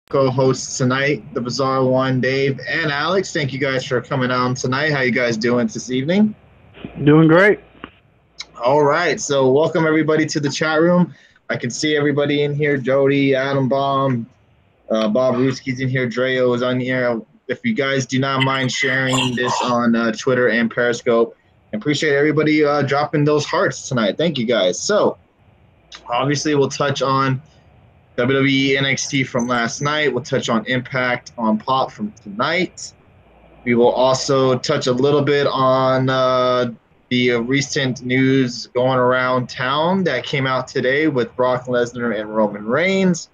co-hosts tonight, the Bizarre One, Dave and Alex. Thank you guys for coming on tonight. How you guys doing this evening? Doing great. All right, so welcome everybody to the chat room. I can see everybody in here: Jody, Adam Baum, Bob Ruski's in here, Dreo is on here. If you guys do not mind sharing this on Twitter and Periscope, I appreciate everybody dropping those hearts tonight. Thank you guys. So obviously, we'll touch on WWE NXT from last night. We'll touch on Impact on Pop from tonight. We will also touch a little bit on the recent news going around town that came out today with Brock Lesnar and Roman Reigns.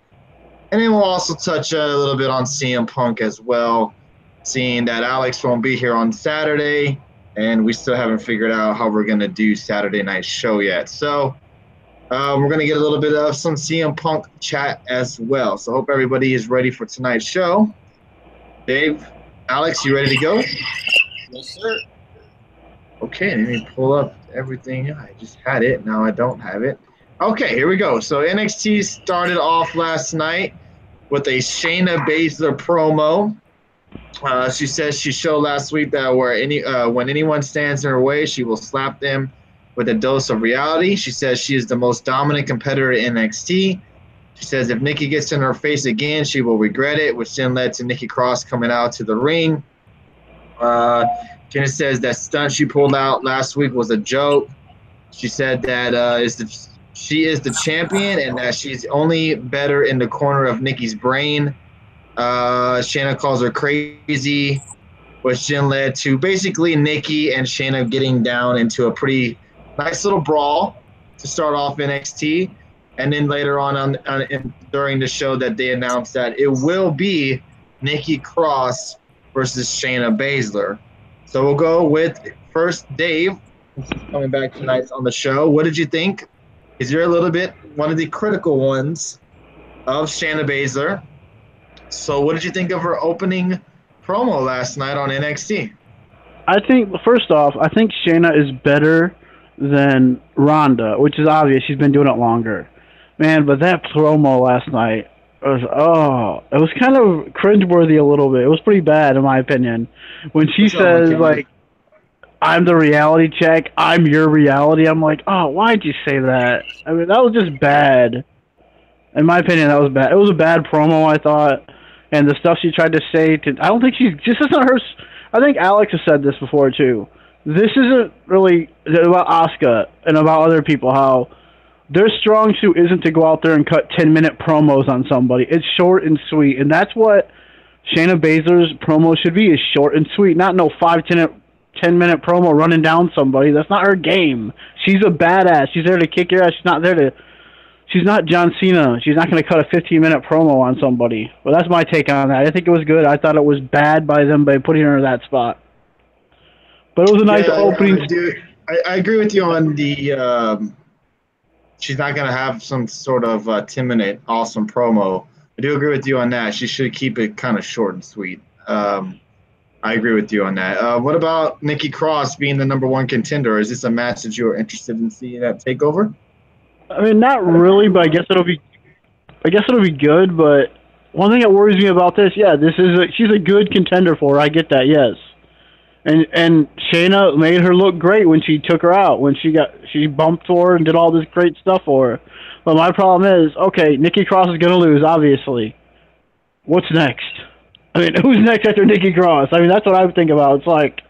And then we'll also touch a little bit on CM Punk as well, seeing that Alex won't be here on Saturday, and we still haven't figured out how we're going to do Saturday night show yet. So we're going to get a little bit of some CM Punk chat as well. So hope everybody is ready for tonight's show. Dave, Alex, you ready to go? Yes, sir. Okay, let me pull up everything. I just had it. Now I don't have it. Okay, here we go. So NXT started off last night with a Shayna Baszler promo. She says she showed last week that when anyone stands in her way, she will slap them with a dose of reality. She says she is the most dominant competitor in NXT. She says if Nikki gets in her face again, she will regret it, which then led to Nikki Cross coming out to the ring. Jenna says that stunt she pulled out last week was a joke. She said that she is the champion and that she's only better in the corner of Nikki's brain. Shayna calls her crazy, which then led to basically Nikki and Shayna getting down into a pretty nice little brawl to start off NXT. And then later on during the show that they announced that it will be Nikki Cross versus Shayna Baszler. So we'll go with first Dave, since he's coming back tonight on the show. What did you think? Because you're a little bit one of the critical ones of Shayna Baszler. So what did you think of her opening promo last night on NXT? I think, first off, I think Shayna is better than Ronda, which is obvious. She's been doing it longer. Man, but that promo last night it was kind of cringeworthy a little bit. It was pretty bad, in my opinion. When she says, like, I'm the reality check, I'm your reality, I'm like, oh, why'd you say that? I mean, that was just bad. In my opinion, that was bad. It was a bad promo, I thought. And the stuff she tried to say, I don't think this isn't her. I think Alex has said this before, too. This isn't really about Asuka and about other people, how their strong suit isn't to go out there and cut 10-minute promos on somebody. It's short and sweet, and that's what Shayna Baszler's promo should be, is short and sweet, not no 10-minute promo running down somebody. That's not her game. She's a badass. She's there to kick your ass. She's not John Cena. She's not going to cut a 15-minute promo on somebody. But that's my take on that. I think it was good. I thought it was bad by them by putting her in that spot. But it was a nice opening. I agree with you on the she's not going to have some sort of 10-minute awesome promo. I do agree with you on that. She should keep it kind of short and sweet. I agree with you on that. What about Nikki Cross being the number one contender? Is this a match that you're interested in seeing at TakeOver? I mean, not really, but I guess it'll be good. But one thing that worries me about this, she's a good contender for her. I get that, yes. And Shayna made her look great when she took her out, when she bumped for her and did all this great stuff for her. But my problem is, okay, Nikki Cross is going to lose, obviously. What's next? I mean, who's next after Nikki Cross? I mean, that's what I would think about. It's like,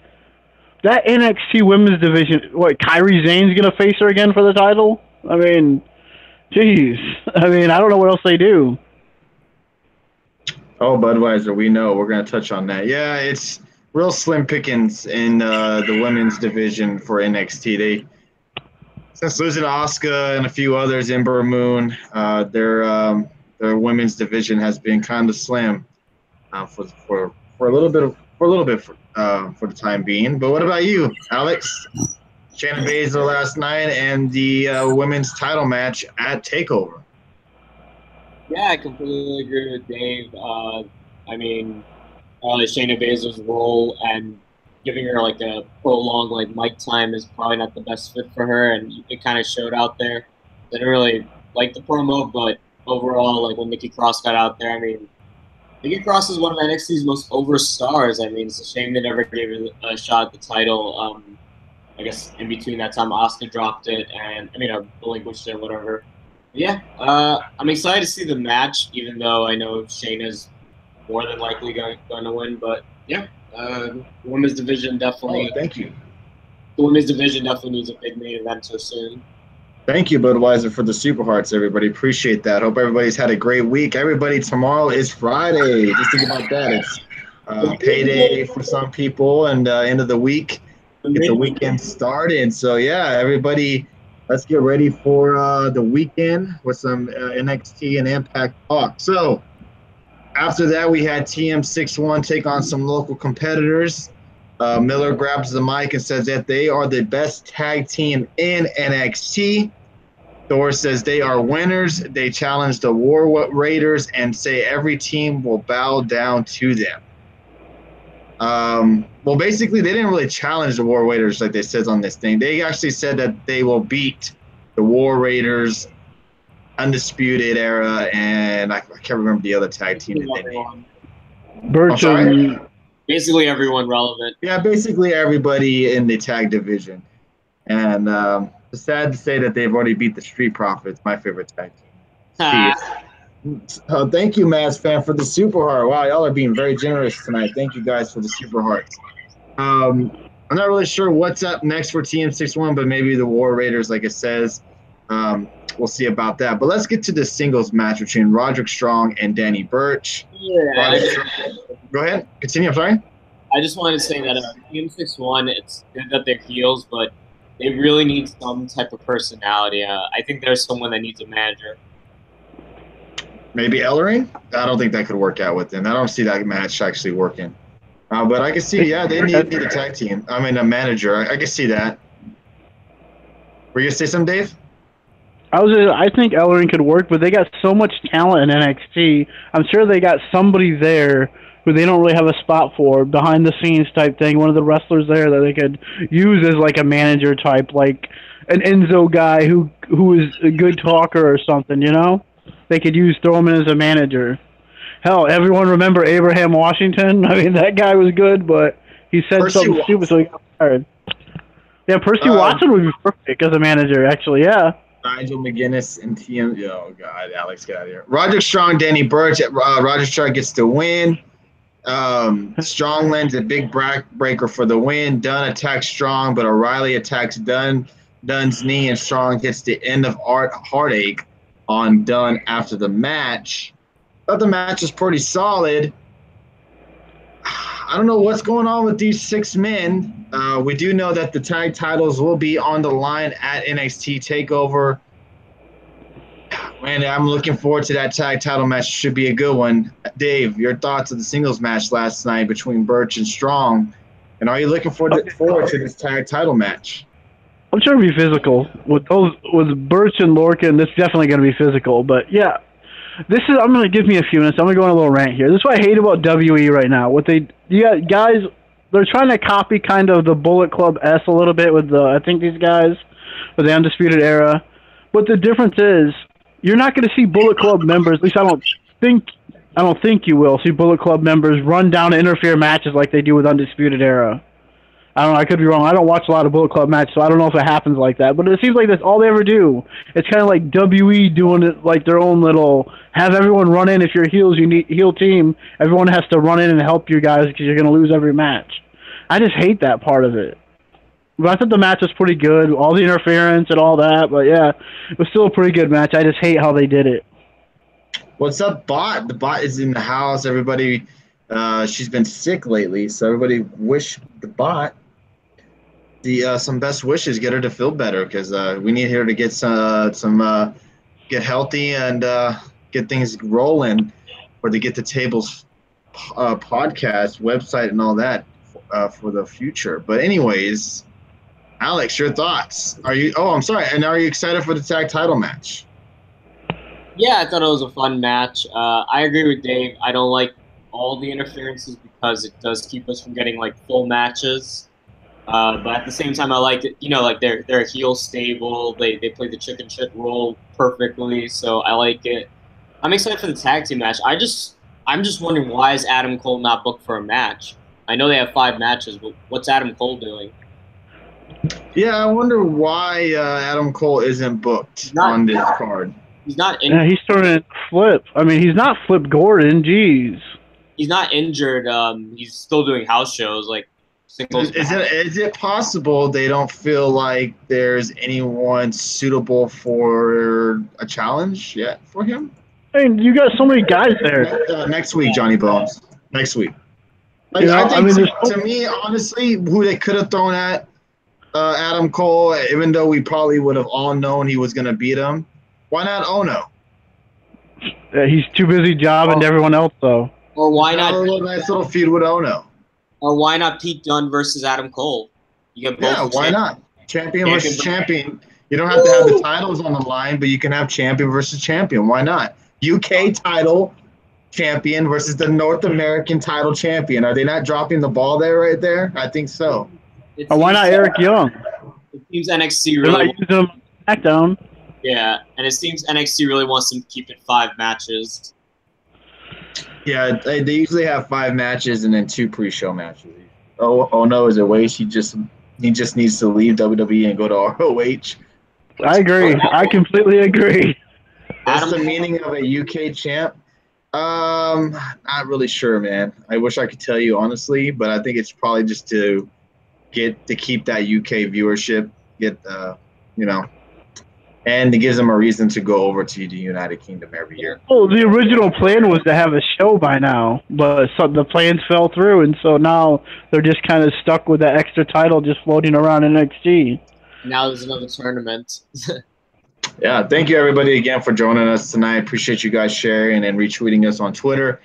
that NXT women's division, what, Kairi Zane's going to face her again for the title? I mean, jeez. I mean, I don't know what else they do. Oh, Budweiser, we know. We're going to touch on that. Yeah, it's real slim pickings in the women's division for NXT. Since losing to Asuka and a few others, Ember Moon, their women's division has been kind of slim for a little bit for the time being. But what about you, Alex? Shayna Baszler last night and the women's title match at TakeOver. Yeah, I completely agree with Dave. I mean, Shayna Baszler's role and giving her like a prolonged mic time is probably not the best fit for her, and it kind of showed out there. Didn't really like the promo, but overall, like when Nikki Cross got out there, I mean, Nikki Cross is one of NXT's most over stars. I mean, it's a shame they never gave it a shot at the title. I guess in between that time, Asuka dropped it, and relinquished it, whatever. But yeah, I'm excited to see the match, even though I know Shayna's more than likely going to win. But yeah, women's division definitely. Oh, thank you. The women's division definitely needs a big main event so soon. Thank you, Budweiser, for the Super Hearts, everybody. Appreciate that. Hope everybody's had a great week. Everybody, tomorrow is Friday. Just think about that. It's payday for some people, and end of the week, get the weekend started. So, yeah, everybody, let's get ready for the weekend with some NXT and Impact talk. So, after that, we had TM61 take on some local competitors. Miller grabs the mic and says that they are the best tag team in NXT. Thor says they are winners. They challenge the War Raiders and say every team will bow down to them. Well, basically, they didn't really challenge the War Raiders like they said on this thing. They actually said that they will beat the War Raiders, Undisputed Era, and I can't remember the other tag team that they named. Birch and basically everyone relevant. Yeah, basically everybody in the tag division. And it's sad to say that they've already beat the Street Profits, my favorite tag team. Thank you, Maz fan, for the Super Heart. Wow, y'all are being very generous tonight. Thank you guys for the Super Hearts. I'm not really sure what's up next for TM61, but maybe the War Raiders, like it says. We'll see about that. But let's get to the singles match between Roderick Strong and Danny Burch. Yeah. Go ahead. Continue. I'm sorry. I just wanted to say that TM61, it's good that they're heels, but they really need some type of personality. I think there's someone that needs a manager. Maybe Ellering? I don't think that could work out with them. I don't see that match actually working. But I can see, yeah, they need a tag team. I mean, a manager. I can see that. Were you going to say something, Dave? I think Ellering could work, but they got so much talent in NXT. I'm sure they got somebody there who they don't really have a spot for, behind the scenes type thing. One of the wrestlers there that they could use as like a manager type, like an Enzo guy who is a good talker or something. You know, they could throw him in as a manager. Hell, everyone remember Abraham Washington? I mean, that guy was good, but he said something stupid, so he got fired. Yeah, Percy Watson would be perfect as a manager, actually. Yeah. Nigel McGuinness and TM. Oh, God, Alex, get out of here. Roger Strong, Danny Burch. Roger Strong gets the win. Strong lands a big breaker for the win. Dunn attacks Strong, but O'Reilly attacks Dunn's knee, and Strong hits the end of Heartache on Dunn after the match. Thought the match was pretty solid. I don't know what's going on with these 6 men. We do know that the tag titles will be on the line at NXT TakeOver. Man, I'm looking forward to that tag title match. Should be a good one. Dave, your thoughts of the singles match last night between Burch and Strong, and are you looking forward to this tag title match? I'm sure it'll be physical with Burch and Lorcan. This is definitely going to be physical, but yeah. I'm going to give me a few minutes. I'm going to go on a little rant here. This is what I hate about WE right now. You got guys, they're trying to copy kind of the Bullet Club S a little bit with these guys with the Undisputed Era. But the difference is, you're not going to see Bullet Club members, at least I don't think you will see Bullet Club members run down and interfere matches like they do with Undisputed Era. I don't know, I could be wrong. I don't watch a lot of Bullet Club matches, so I don't know if it happens like that. But it seems like that's all they ever do. It's kind of like WE doing it like their own little, have everyone run in. If you're heels, you need heel team. Everyone has to run in and help you guys because you're going to lose every match. I just hate that part of it. But I thought the match was pretty good, all the interference and all that. But yeah, it was still a pretty good match. I just hate how they did it. What's up, Bot? The Bot is in the house. Everybody, she's been sick lately, so everybody wish the Bot some best wishes. Get her to feel better because we need her to get get healthy and get things rolling, or to get the Tables podcast website and all that for the future. But anyways, Alex, your thoughts? I'm sorry. And are you excited for the tag title match? Yeah, I thought it was a fun match. I agree with Dave. I don't like all the interferences because it does keep us from getting like full matches. But at the same time, I like it. You know, like they're a heel stable. They play the chicken shit role perfectly, so I like it. I'm excited for the tag team match. I just I'm just wondering, why is Adam Cole not booked for a match? I know they have 5 matches, but what's Adam Cole doing? Yeah, I wonder why Adam Cole isn't booked on this card. He's not. Yeah, he's starting to flip. I mean, he's not Flip Gordon. Jeez. He's not injured. He's still doing house shows like singles. Is it possible they don't feel like there's anyone suitable for a challenge yet for him? I mean, you got so many guys there. Next week, Johnny Bones. Next week. Like, You know, I think I mean, to me, honestly, who they could have thrown at Adam Cole, even though we probably would have all known he was going to beat him, why not Ono? He's too busy jobbing everyone else, though. Or why not? A nice little feud with Ono. Or why not Pete Dunne versus Adam Cole? You get both. Yeah, why not? Champion versus champion. You don't have to have the titles on the line, but you can have champion versus champion. Why not? UK title champion versus the North American title champion. Are they not dropping the ball there right there? I think so. Why not Eric Young? It seems NXT They're not really. using him on SmackDown. Yeah, and it seems NXT really wants them to keep it 5 matches. Yeah, they usually have 5 matches and then 2 pre-show matches. Oh no, is it waste? He just needs to leave WWE and go to ROH. I agree. I completely agree. That's the meaning of a UK champ. Not really sure, man. I wish I could tell you honestly, but I think it's probably just to keep that UK viewership, and it gives them a reason to go over to the United Kingdom every year. Well, the original plan was to have a show by now, but the plans fell through, and so now they're just kind of stuck with that extra title just floating around NXT. Now there's another tournament. Yeah, thank you everybody again for joining us tonight. Appreciate you guys sharing and retweeting us on Twitter.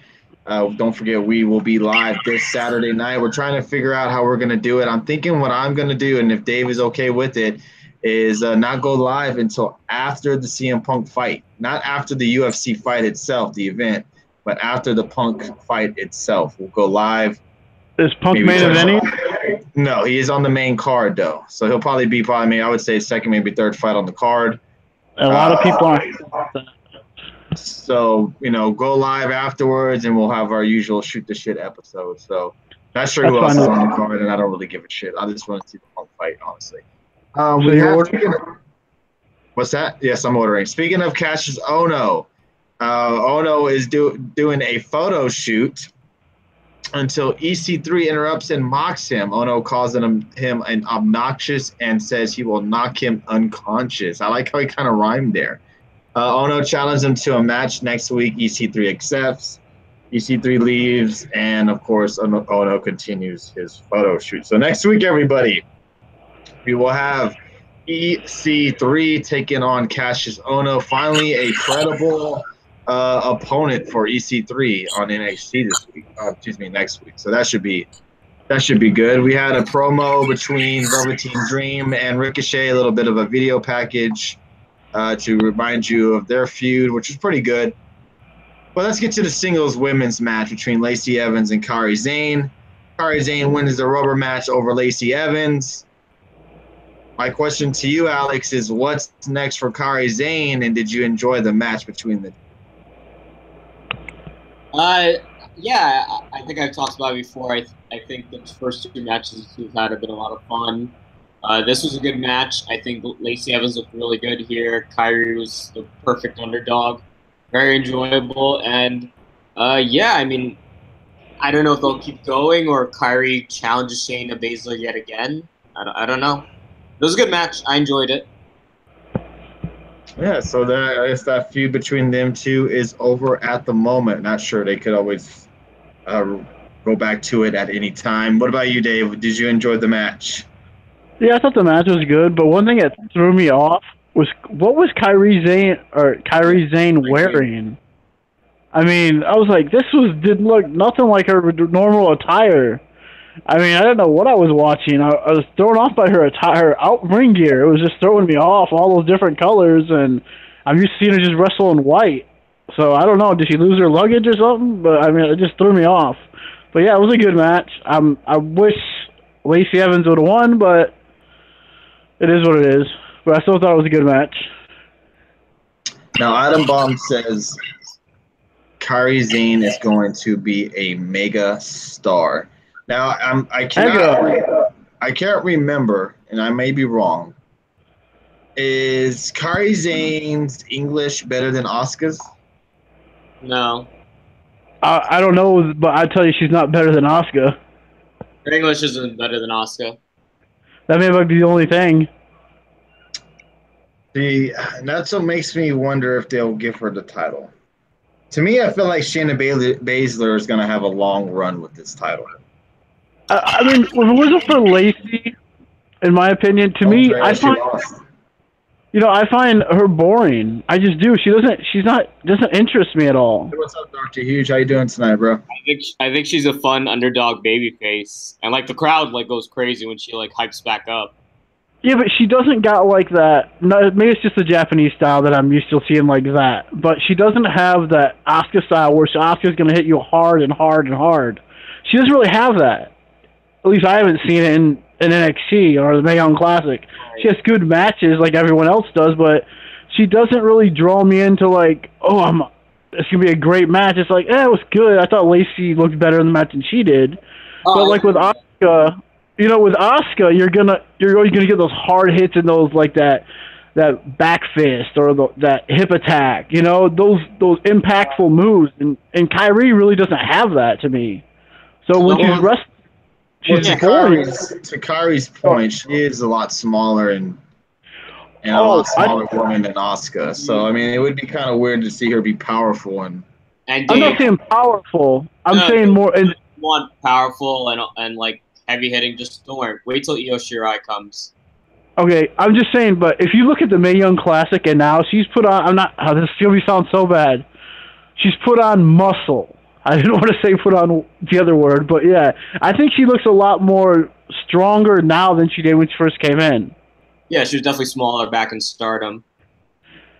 Don't forget, we will be live this Saturday night. We're trying to figure out how we're going to do it. I'm thinking what I'm going to do, and if Dave is okay with it, is not go live until after the CM Punk fight. Not after the UFC fight itself, the event, but after the Punk fight itself. We'll go live. Is Punk main eventing? No, he is on the main card, though. So he'll probably be I would say, second, maybe third fight on the card. A lot of people aren't. So, go live afterwards, and we'll have our usual shoot the shit episode. So, not sure who else is on the card, and I don't really give a shit. I just want to see the Punk fight, honestly. What's that? Yes, I'm ordering. Speaking of Cassius Ono, Ono is doing a photo shoot until EC3 interrupts and mocks him. Ono calls him an obnoxious and says he will knock him unconscious. I like how he kind of rhymed there. Ono challenged him to a match next week. EC3 accepts. EC3 leaves, and of course, Ono continues his photo shoot. So next week, everybody, we will have EC3 taking on Cassius Ono. Finally, a credible opponent for EC3 on NXT this week. Next week. So that should be good. We had a promo between Velveteen Dream and Ricochet, a little bit of a video package to remind you of their feud, which is pretty good. But let's get to the singles women's match between Lacey Evans and Kairi Sane. Kairi Sane wins the rubber match over Lacey Evans. My question to you, Alex, is what's next for Kairi Sane, and did you enjoy the match between the Yeah, I think I've talked about it before. I think the first 2 matches we've had have been a lot of fun. This was a good match. I think Lacey Evans looked really good here. Kairi was the perfect underdog. Very enjoyable. And, yeah, I mean, I don't know if they'll keep going or Kairi challenges Shayna Baszler yet again. I don't know. It was a good match. I enjoyed it. Yeah, so I guess that feud between them two is over at the moment. Not sure. They could always go back to it at any time. What about you, Dave? Did you enjoy the match? Yeah, I thought the match was good, but one thing that threw me off was what was Kairi Sane wearing? I mean, I was like, didn't look nothing like her normal attire. I mean, I didn't know what I was watching. I was thrown off by her attire, ring gear. It was just throwing me off, all those different colors, and I'm used to seeing her just wrestle in white. So I don't know, did she lose her luggage or something? But I mean, it just threw me off. But yeah, it was a good match. I wish Lacey Evans would have won, but it is what it is. But I still thought it was a good match. Now, Adam Bomb says Kairi Sane is going to be a mega star. Now, Mega. I can't remember, and I may be wrong. Is Kairi Sane's English better than Asuka's? No, I don't know, but I tell you, she's not better than Asuka. her English isn't better than Oscar. That may be the only thing. See, that's what makes me wonder if they'll give her the title. To me, I feel like Shayna Baszler is going to have a long run with this title. I mean, if it wasn't for Lacey, in my opinion, to me, I find I find her boring. I just do. Doesn't interest me at all. Hey, what's up, Dr. Huge? How you doing tonight, bro? I think she's a fun underdog babyface, and like the crowd like goes crazy when she like hypes back up. Yeah, but she doesn't got like that. No, maybe it's just the Japanese style that I'm used to seeing like that. But she doesn't have that Asuka style where Asuka's going to hit you hard and hard and hard. She doesn't really have that. At least I haven't seen it in NXT or the Mae Young Classic. She has good matches like everyone else does, but she doesn't really draw me into like, it's going to be a great match. It's like, it was good. I thought Lacey looked better in the match than she did. But like with Asuka, with Asuka, you're always gonna get those hard hits and those like that back fist or that hip attack. Those impactful moves, and Kyrie really doesn't have that to me. So when she's wrestling, she's boring. To Kyrie's point, she is a lot smaller and a lot smaller woman than Asuka. So I mean, it would be kind of weird to see her be powerful and. I'm not saying powerful. I'm saying more. Want powerful and like. Heavy hitting, just don't worry. Wait till Io Shirai comes. Okay, I'm just saying, but if you look at the Mae Young Classic and now she's put on, this Sylvie sounds so bad. She's put on muscle. I didn't want to say put on the other word, but yeah. I think she looks a lot more stronger now than she did when she first came in. Yeah, she was definitely smaller back in Stardom.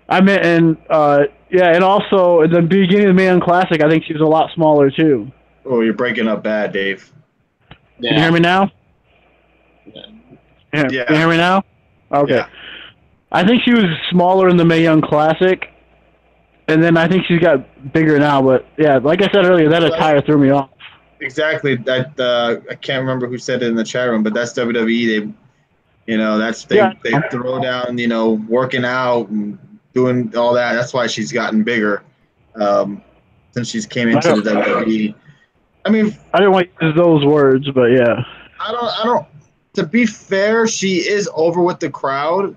I mean, and also at the beginning of the Mae Young Classic, I think she was a lot smaller too. Oh, you're breaking up bad, Dave. Yeah. Can you hear me now? Yeah. Can you hear me now? Okay. Yeah. I think she was smaller in the Mae Young Classic, and then I think she's got bigger now. But yeah, like I said earlier, that attire threw me off. Exactly. That I can't remember who said it in the chat room, but that's WWE. They throw down, working out and doing all that. That's why she's gotten bigger since she's came into the WWE. I mean, I didn't want to use those words, but yeah. I don't. To be fair, she is over with the crowd.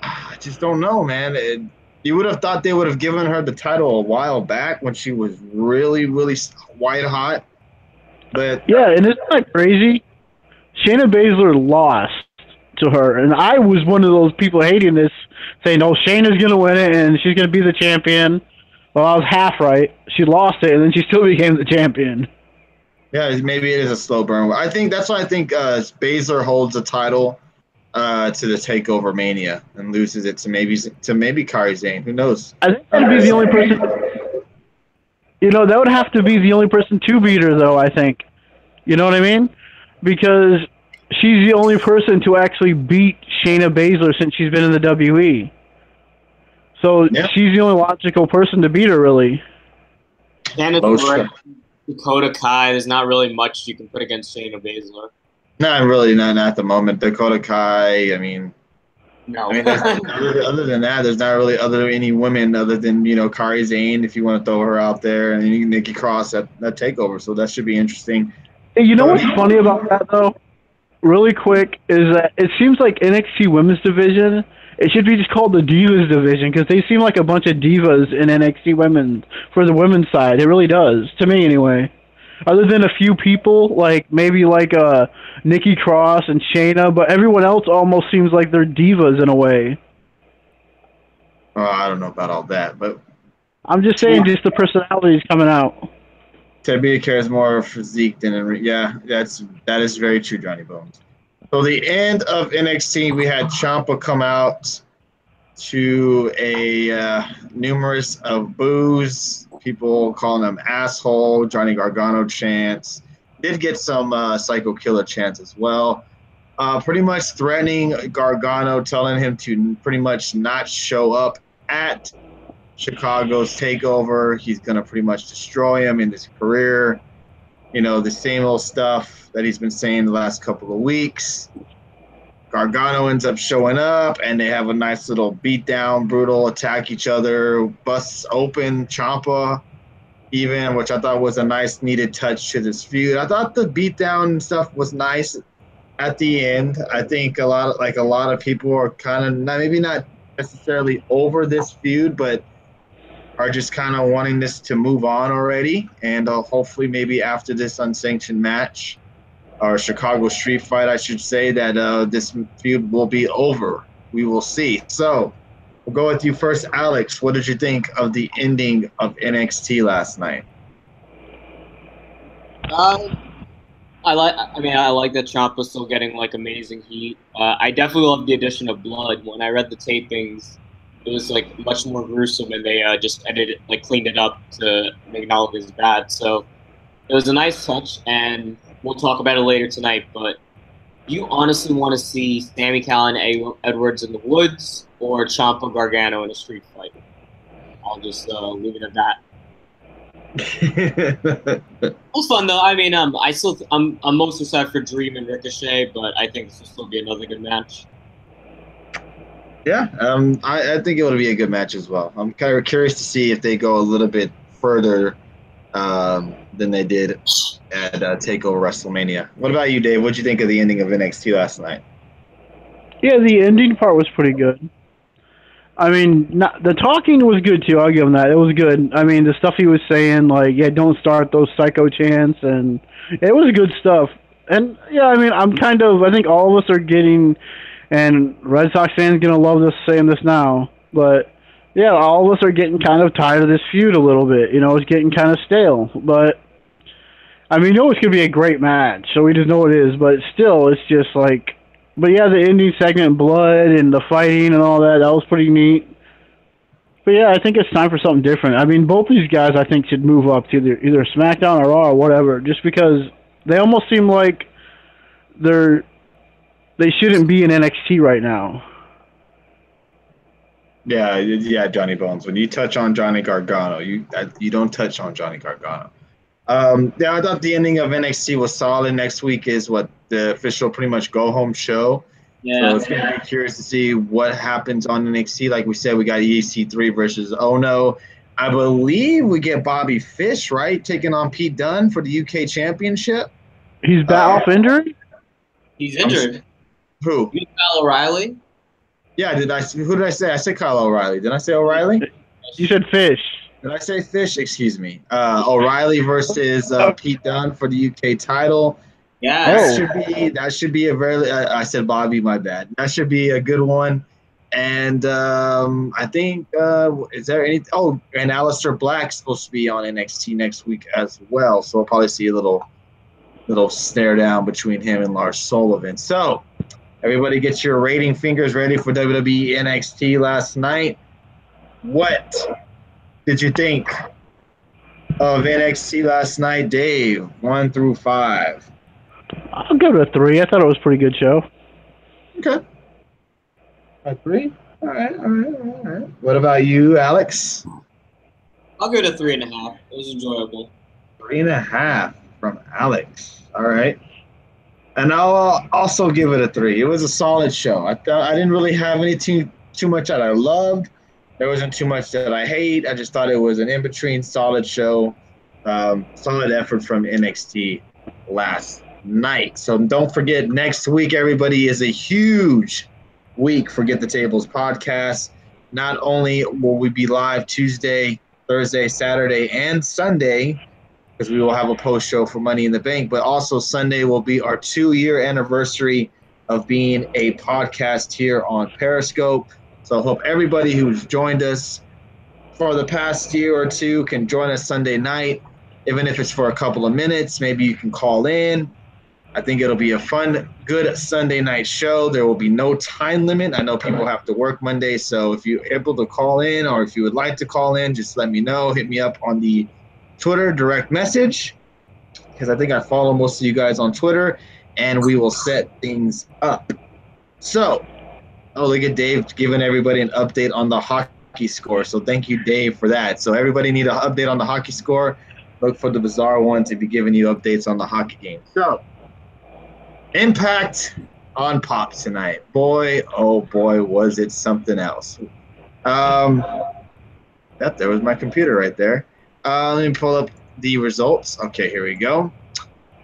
I just don't know, man. You would have thought they would have given her the title a while back when she was really, really white hot. But yeah, and isn't that crazy? Shayna Baszler lost to her, and I was one of those people hating this, saying, "Oh, Shayna's gonna win it, and she's gonna be the champion." Well, I was half right. She lost it, and then she still became the champion. Yeah, maybe it is a slow burn. I think that's why I think Baszler holds the title to the Takeover Mania and loses it to maybe Kairi Sane. Who knows? I think that'd be the only person. That would have to be the only person to beat her, though. I think. You know what I mean? Because she's the only person to actually beat Shayna Baszler since she's been in the WWE. So she's the only logical person to beat her, really. And it's Dakota Kai. There's not really much you can put against Shayna Baszler. Not really, not at the moment. Dakota Kai, I mean, no. Other than that, there's not really any women other than Kairi Sane, if you want to throw her out there, and Nikki Cross at Takeover. So that should be interesting. Hey, you know what's funny about that though? Really quick is that it seems like NXT Women's Division. It should be just called the Divas Division because they seem like a bunch of divas in NXT Women for the women's side. It really does, to me anyway. Other than a few people, like maybe like Nikki Cross and Shayna, but everyone else almost seems like they're divas in a way. I don't know about all that, but I'm just saying, just the personalities coming out. Tabia cares more for physique than that is very true, Johnny Bones. So the end of NXT, we had Ciampa come out to a numerous of boos, people calling him asshole, Johnny Gargano chants. Did get some Psycho Killer chants as well. Pretty much threatening Gargano, telling him to pretty much not show up at Chicago's takeover. He's going to pretty much destroy him in his career. You know, the same old stuff that he's been saying the last couple of weeks. Gargano ends up showing up, and they have a nice little beatdown, brutal, attack each other, busts open Ciampa even, which I thought was a nice, needed touch to this feud. I thought the beatdown stuff was nice at the end. I think a lot of people are kind of maybe not necessarily over this feud, but are just kind of wanting this to move on already, and hopefully maybe after this unsanctioned match or Chicago street fight, I should say, that this feud will be over. We will see. So we'll go with you first, Alex. What did you think of the ending of NXT last night? I like that Ciampa's still getting like amazing heat. I definitely love the addition of blood. When I read the tapings, it was like much more gruesome, and they just edited, like cleaned it up to make it not look as bad. So it was a nice touch, and we'll talk about it later tonight. But do you honestly want to see Sami Callihan, Edwards in the woods, or Ciampa Gargano in a street fight? I'll just leave it at that. It was fun though. I mean, I'm most excited for Dream and Ricochet, but I think this will still be another good match. Yeah, I think it will be a good match as well. I'm kind of curious to see if they go a little bit further than they did at TakeOver WrestleMania. What about you, Dave? What did you think of the ending of NXT last night? Yeah, the ending part was pretty good. I mean, the talking was good too. I'll give him that. It was good. I mean, the stuff he was saying, like, yeah, don't start those psycho chants, and it was good stuff. And yeah, I mean, I think all of us are getting, and Red Sox fans gonna love this saying this now, but yeah, all of us are getting kind of tired of this feud a little bit. You know, it's getting kind of stale. But I mean, you know, it's gonna be a great match, so we just know it is. But still, it's just like. But yeah, the ending segment, blood and the fighting and all that, that was pretty neat. But yeah, I think it's time for something different. I mean, both these guys, I think, should move up to either SmackDown or Raw or whatever, just because they almost seem like they shouldn't be in NXT right now. Yeah, Johnny Bones. When you touch on Johnny Gargano, you don't touch on Johnny Gargano. Yeah, I thought the ending of NXT was solid. Next week is what the official pretty much go home show. Yeah. So it's going to be curious to see what happens on NXT. Like we said, we got EC3 versus Ono. I believe we get Bobby Fish, right, taking on Pete Dunne for the UK Championship. He's back off injured? He's injured. Who? Kyle O'Reilly? Yeah, who did I say? I said Kyle O'Reilly. Did I say O'Reilly? You said Fish. Did I say Fish? Excuse me. O'Reilly versus Pete Dunne for the UK title. Yeah. That should be a very. I said Bobby. My bad. That should be a good one. And I think is there any? Oh, and Aleister Black's supposed to be on NXT next week as well. So we'll probably see a little stare down between him and Lars Sullivan. So everybody, get your rating fingers ready for WWE NXT last night. What did you think of NXT last night, Dave? 1 through 5. I'll give it a 3. I thought it was a pretty good show. Okay. A 3? All right. What about you, Alex? I'll give it a 3.5. It was enjoyable. 3.5 from Alex. All right. And I'll also give it a 3. It was a solid show. I didn't really have anything too much that I loved. There wasn't too much that I hate. I just thought it was an in-between solid show. Solid effort from NXT last night. So don't forget, next week, everybody, is a huge week for Get the Tables podcast. Not only will we be live Tuesday, Thursday, Saturday, and Sunday, because we will have a post show for Money in the Bank, but also Sunday will be our 2-year anniversary of being a podcast here on Periscope. So I hope everybody who's joined us for the past year or two can join us Sunday night, even if it's for a couple of minutes. Maybe you can call in. I think it'll be a fun, good Sunday night show. There will be no time limit. I know people have to work Monday, so if you're able to call in or if you would like to call in, just let me know. Hit me up on the Twitter direct message, because I think I follow most of you guys on Twitter, and we will set things up. So, look at Dave giving everybody an update on the hockey score. So thank you, Dave, for that. So everybody need an update on the hockey score. Look for the Bizarre one to be giving you updates on the hockey game. So Impact on Pop tonight. Boy, oh boy, was it something else. There was my computer right there. Let me pull up the results. Okay, here we go.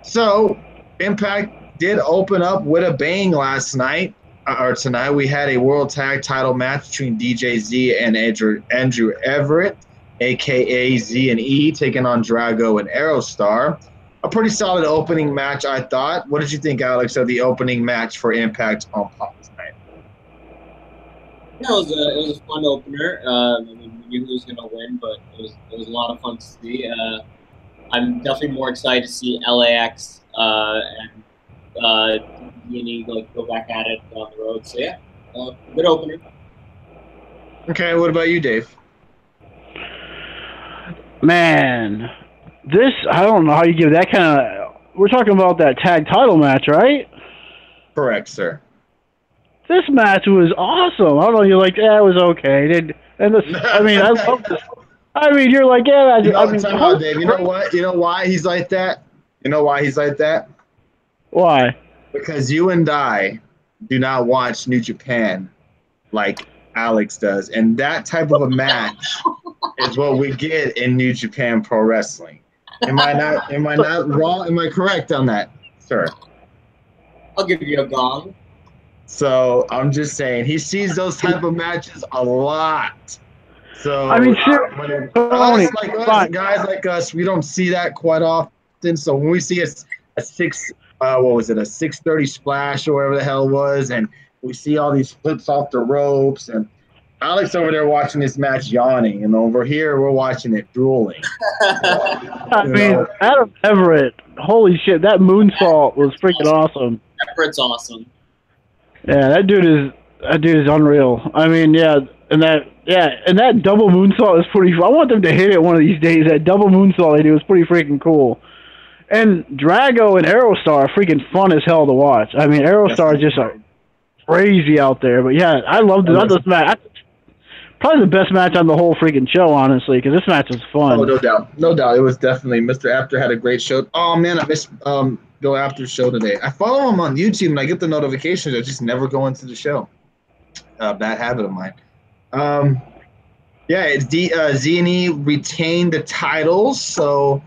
So Impact did open up with a bang last night. Or tonight, we had a World Tag Title match between DJ Z and Andrew Everett, a.k.a. Z and E, taking on Drago and Aerostar. A pretty solid opening match, I thought. What did you think, Alex, of the opening match for Impact on Pop tonight? Yeah, it was a fun opener. I mean, we knew who was going to win, but it was a lot of fun to see. I'm definitely more excited to see LAX and D&E go back at it down the road. So yeah, good opener. Okay, what about you, Dave? Man, this, I don't know how you give that kind of. We're talking about that tag title match, right? Correct, sir. This match was awesome. I don't know. You're like, yeah, it was okay. I mean, I love this. I mean, you're like, yeah. Time out, Dave. You know what? You know why he's like that? You know why he's like that? Why? Because you and I do not watch New Japan like Alex does, and that type of a match is what we get in New Japan Pro Wrestling. Am I not wrong? Am I correct on that, sir? I'll give you a gong. So I'm just saying he sees those type of matches a lot. So I mean, guys like us, we don't see that quite often. So when we see a 630 splash or whatever the hell it was, and we see all these flips off the ropes, and Alex over there watching this match yawning, and over here we're watching it drooling. I mean, Adam Everett, holy shit, that moonsault was freaking awesome. Everett's awesome. Yeah, that dude is unreal. I mean, and that double moonsault is pretty. I want them to hit it one of these days. That double moonsault they do is pretty freaking cool. And Drago and Aerostar are freaking fun as hell to watch. I mean, Aerostar is just crazy out there. But yeah, I love this match. Probably the best match on the whole freaking show, honestly, because this match is fun. Oh, no doubt. It was definitely. Mr. After had a great show. Oh man, I missed Go After show today. I follow him on YouTube and I get the notifications. I just never go into the show. Bad habit of mine. It's Z&E retained the titles, so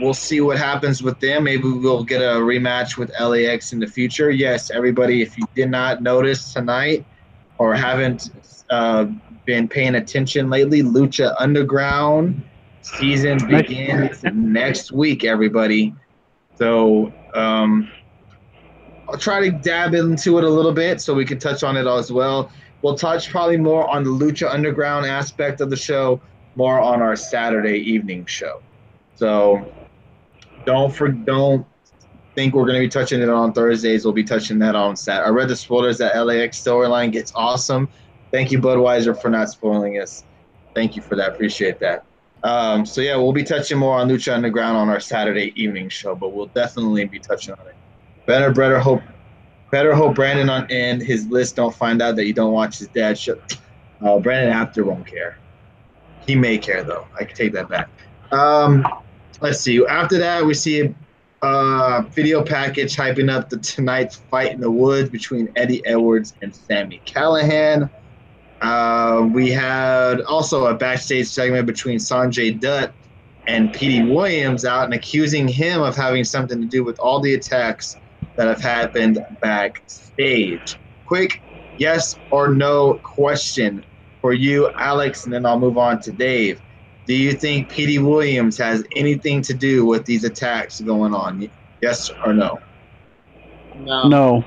we'll see what happens with them. Maybe we'll get a rematch with LAX in the future. Yes, everybody, if you did not notice tonight or haven't been paying attention lately, Lucha Underground season begins next week, everybody. So I'll try to dab into it a little bit so we can touch on it as well. We'll touch probably more on the Lucha Underground aspect of the show, more on our Saturday evening show. So don't think we're going to be touching it on Thursdays. We'll be touching that on Saturday. I read the spoilers that LAX storyline gets awesome. Thank you, Budweiser, for not spoiling us. Thank you for that. Appreciate that. We'll be touching more on Lucha Underground on our Saturday evening show, but we'll definitely be touching on it. Better hope Brandon and his list don't find out that you don't watch his dad's show. Brandon Apter won't care. He may care, though. I can take that back. Let's see. After that, we see a video package hyping up tonight's fight in the woods between Eddie Edwards and Sami Callaghan. We had also a backstage segment between Sanjay Dutt and Petey Williams out and accusing him of having something to do with all the attacks that have happened backstage. Quick yes or no question for you, Alex, and then I'll move on to Dave. Do you think Petey Williams has anything to do with these attacks going on? Yes or no? No.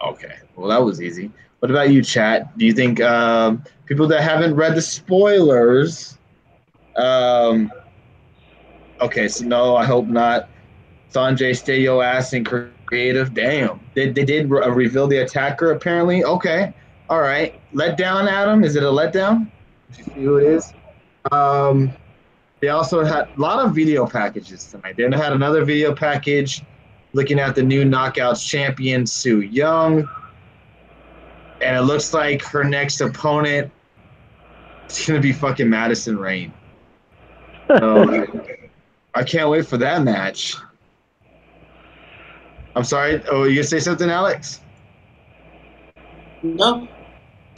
Okay, well, that was easy. What about you, chat? Do you think people that haven't read the spoilers? Okay, so no, I hope not. Sanjay, stay your ass in creative. Damn, they did reveal the attacker apparently. Okay, all right. Letdown, Adam? Is it a letdown? Did you see who it is? They also had a lot of video packages tonight. They had another video package looking at the new Knockouts champion, Su Yung. and it looks like her next opponent is gonna be fucking Madison Rayne. So I can't wait for that match. I'm sorry. Oh, you gonna say something, Alex? No.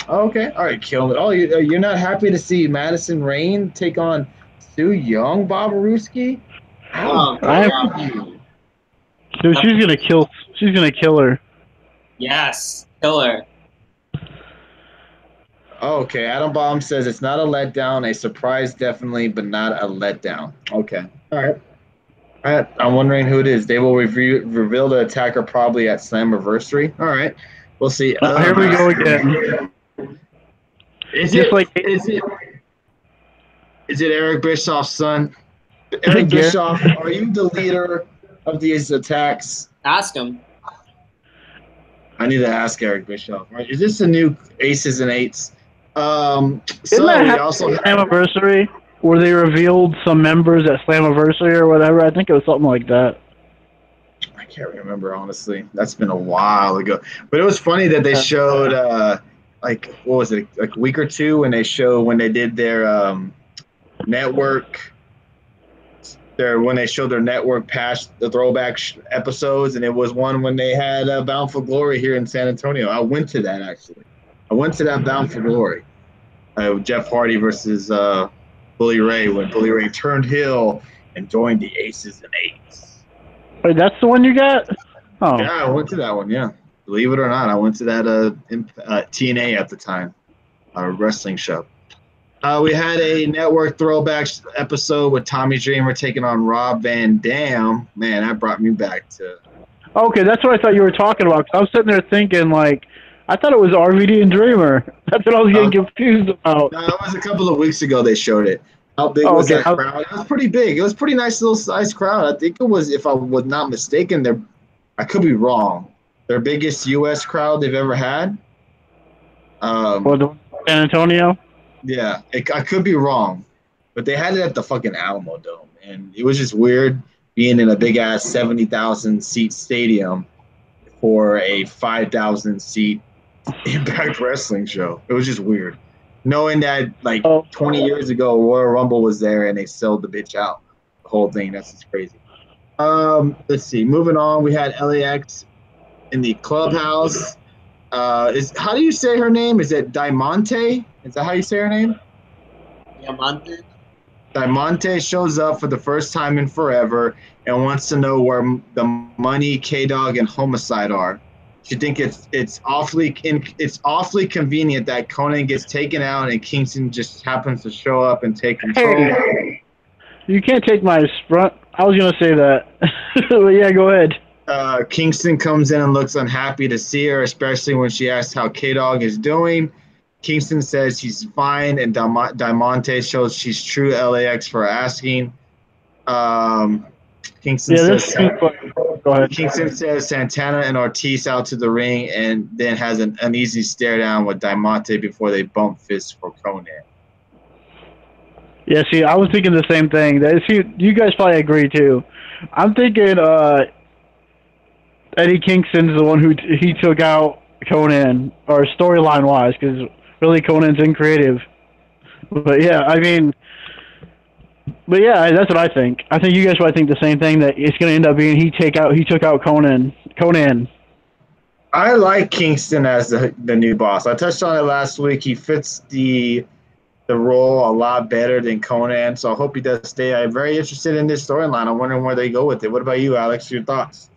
Oh, okay. All right, kill it. Oh, you're not happy to see Madison Rayne take on Sue Young, Bob Ruski? How I dare am. you? Dude, she's gonna kill. She's gonna kill her. Yes, killer. Oh, okay. Adam Bomb says it's not a letdown, a surprise definitely, but not a letdown. Okay. All right. All right. I'm wondering who it is. They will reveal the attacker probably at Slammiversary. All right. We'll see. Here we go again. Is Just it? like Is it Eric Bischoff's son? Eric Garrett. Bischoff, are you the leader of these attacks? Ask him. I need to ask Eric Bischoff. Right? Is this the new Aces and Eights? Didn't So that we happen also at Slammiversary where they revealed some members at Slammiversary or whatever? I think it was something like that. I can't remember honestly. That's been a while ago. But it was funny that they showed like what was it, like a week or two when they did their network when they showed their network past the throwback episodes, and it was one when they had Bound for Glory here in San Antonio. I went to that actually. I went to that Bound for Glory. Jeff Hardy versus Bully Ray when Bully Ray turned heel and joined the Aces and Eights. Wait, that's the one you got? Oh. Yeah, I went to that one. Yeah, believe it or not, I went to that TNA at the time, a wrestling show. We had a network throwback episode with Tommy Dreamer taking on Rob Van Dam. Man, that brought me back to. Okay, that's what I thought you were talking about. 'Cause I was sitting there thinking, like, I thought it was RVD and Dreamer. That's what I was getting confused about. No, it was a couple of weeks ago they showed it. How big was that crowd? It was pretty big. It was a pretty nice little size crowd. I think it was, if I was not mistaken, I could be wrong, their biggest U.S. crowd they've ever had. San Antonio? Yeah, I could be wrong, but they had it at the fucking Alamo Dome, and it was just weird being in a big-ass 70,000-seat stadium for a 5,000-seat Impact Wrestling show. It was just weird. Knowing that, like, 20 years ago, Royal Rumble was there, and they sold the bitch out. The whole thing. That's just crazy. Let's see. Moving on, we had LAX in the clubhouse. How do you say her name? Is it Diamante? Is that how you say her name? Diamante. Diamante shows up for the first time in forever and wants to know where the Money, K-Dog, and Homicide are. She thinks it's awfully convenient that Conan gets taken out and Kingston just happens to show up and take control. Hey, you can't take my front. I was gonna say that, but yeah, go ahead. Kingston comes in and looks unhappy to see her, especially when she asks how K-Dog is doing. Kingston says he's fine, and Diamante shows she's true LAX for asking. Kingston says Santana and Ortiz out to the ring, and then has an uneasy stare down with Diamante before they bump fists for Conan. Yeah, see, I was thinking the same thing. You guys probably agree too. I'm thinking Eddie Kingston's the one who he took out Conan, or storyline wise, because really Conan's increative. But yeah, that's what I think. I think you guys probably think the same thing, that it's going to end up being he took out Conan. I like Kingston as the new boss. I touched on it last week. He fits the role a lot better than Conan, so I hope he does stay. I'm very interested in this storyline. I'm wondering where they go with it. What about you, Alex? Your thoughts?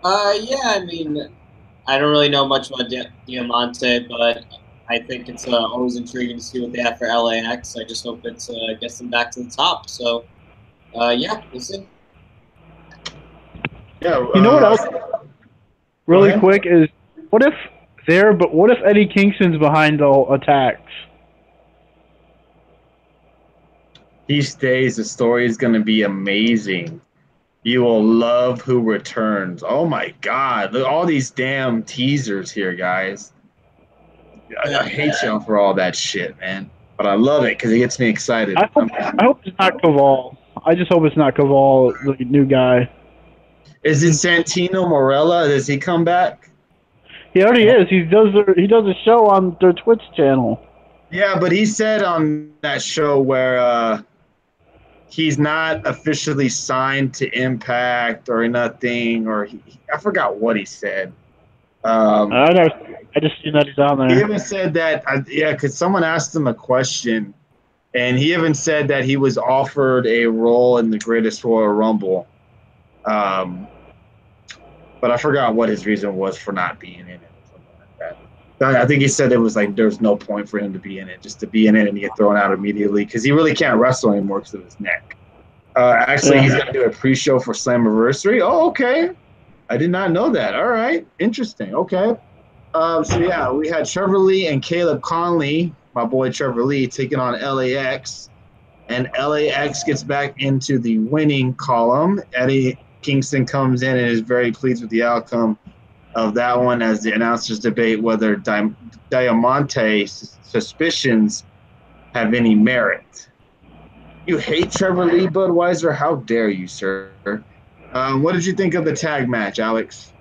Yeah, I mean, I don't really know much about Diamante, but I think it's always intriguing to see what they have for LAX. I just hope it gets them back to the top. So, yeah, we'll see. Yeah. You know what else? Really quick is, what if Eddie Kingston's behind the attacks? He stays. The story is going to be amazing. You will love who returns. Oh my God! Look, all these damn teasers here, guys. I hate y'all for all that shit, man. But I love it because it gets me excited. I hope it's not Caval. I just hope it's not Caval, the new guy. Is it Santino Marella? Does he come back? He already is. He does a show on their Twitch channel. Yeah, but he said on that show where he's not officially signed to Impact or nothing, or I forgot what he said. I just seen that he's on He there. even said that, yeah, because someone asked him a question, and he even said that he was offered a role in the Greatest Royal Rumble. But I forgot what his reason was for not being in it or something like that. I think he said it was like there's no point for him to be in it, just to be in it and get thrown out immediately because he really can't wrestle anymore because of his neck. Actually, he's going to do a pre-show for Slammiversary. Oh, okay. I did not know that. All right. Interesting. Okay. So, yeah, we had Trevor Lee and Caleb Conley, my boy Trevor Lee, taking on LAX. And LAX gets back into the winning column. Eddie Kingston comes in and is very pleased with the outcome of that one as the announcers debate whether Diamante's suspicions have any merit. You hate Trevor Lee, Budweiser? How dare you, sir? What did you think of the tag match, Alex?